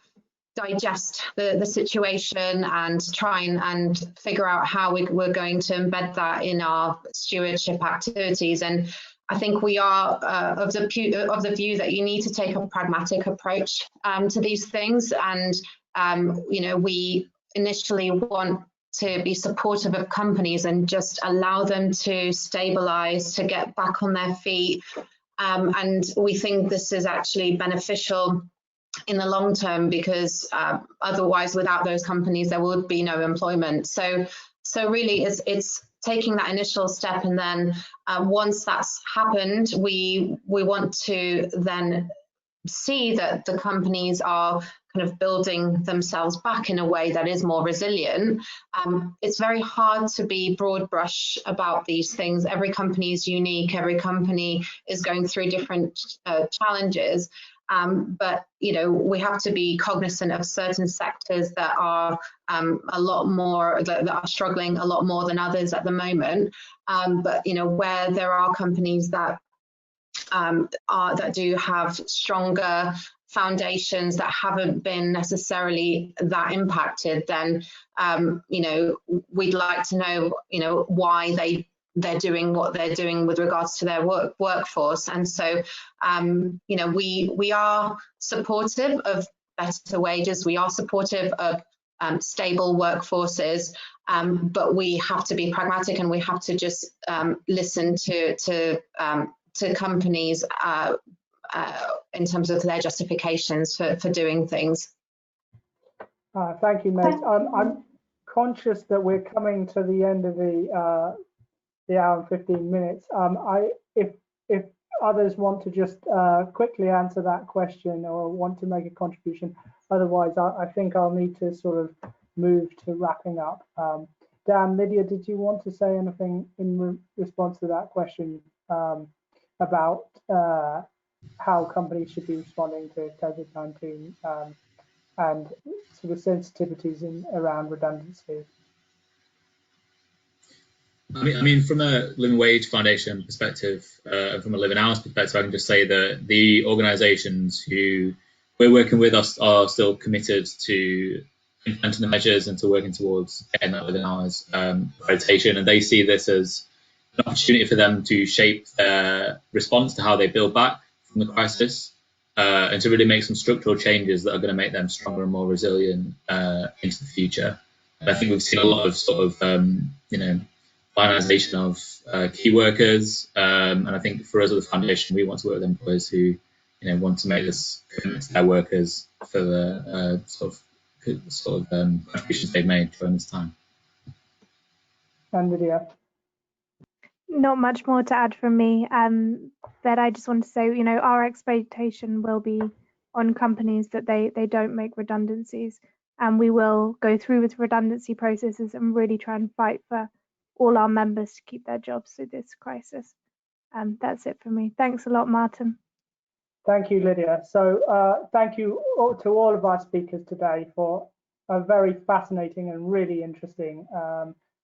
digest the situation and try and figure out how we were going to embed that in our stewardship activities. And I think we are of the view that you need to take a pragmatic approach to these things. And, we initially want to be supportive of companies and just allow them to stabilize, to get back on their feet. And we think this is actually beneficial in the long term because otherwise, without those companies, there would be no employment. So really, it's taking that initial step, and then once that's happened, we want to then see that the companies are kind of building themselves back in a way that is more resilient, it's very hard to be broad brush about these things. Every company is unique, every company is going through different challenges. But we have to be cognizant of certain sectors that are a lot more that are struggling a lot more than others at the moment. But where there are companies that that do have stronger foundations that haven't been necessarily that impacted, then we'd like to know why they're doing what they're doing with regards to their workforce. And so we are supportive of better wages, we are supportive of stable workforces, but we have to be pragmatic, and we have to just listen to companies in terms of their justifications for doing things. Thank you, Meg. I'm conscious that we're coming to the end of the hour and 15 minutes. If others want to just quickly answer that question or want to make a contribution, otherwise I think I'll need to sort of move to wrapping up. Dan, Lydia, did you want to say anything in response to that question about how companies should be responding to COVID-19 and sort of sensitivities around redundancy? I mean, from a Living Wage Foundation perspective, from a Living Hours perspective, I can just say that the organisations who we're working with are still committed to implementing the measures and to working towards getting that Living Hours accreditation, and they see this as an opportunity for them to shape their response to how they build back from the crisis, and to really make some structural changes that are going to make them stronger and more resilient into the future. And I think we've seen a lot of sort of finalisation of key workers, and I think for us as a foundation, we want to work with employers who want to make this commitment to their workers for the sort of contributions they've made during this time. And Lydia? Not much more to add from me, but I just want to say, our expectation will be on companies that they don't make redundancies, and we will go through with redundancy processes and really try and fight for all our members to keep their jobs through this crisis. That's it for me. Thanks a lot, Martin. Thank you, Lydia. So thank you to all of our speakers today for a very fascinating and really interesting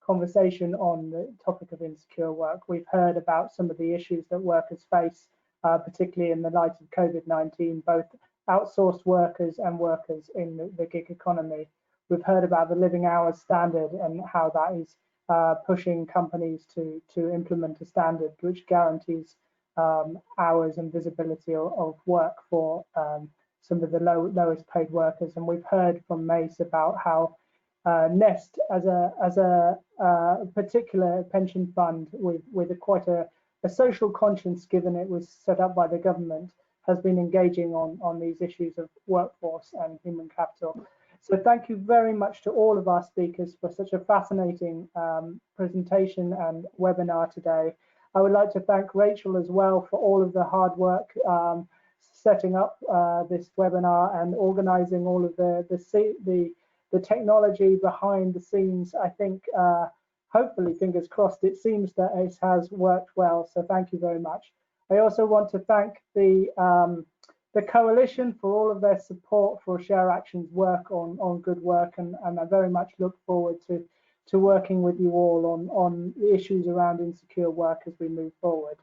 conversation on the topic of insecure work. We've heard about some of the issues that workers face, particularly in the light of COVID-19, both outsourced workers and workers in the gig economy. We've heard about the living hours standard and how that is pushing companies to implement a standard which guarantees hours and visibility of work for some of the lowest paid workers. And we've heard from Mace about how Nest, as a particular pension fund with quite a social conscience, given it was set up by the government, has been engaging on these issues of workforce and human capital. So thank you very much to all of our speakers for such a fascinating presentation and webinar today. I would like to thank Rachel as well for all of the hard work setting up this webinar and organizing all of the technology behind the scenes. I think, hopefully, fingers crossed, it seems that it has worked well. So thank you very much. I also want to thank the coalition for all of their support for ShareAction's work on good work, and I very much look forward to working with you all on the issues around insecure work as we move forward.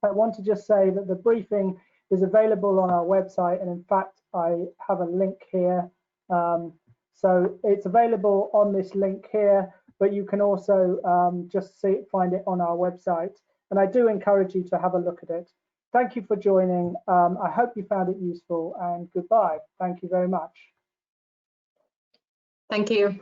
I want to just say that the briefing is available on our website, and in fact I have a link here. So it's available on this link here, but you can also just find it on our website, and I do encourage you to have a look at it. Thank you for joining. I hope you found it useful, and goodbye. Thank you very much. Thank you.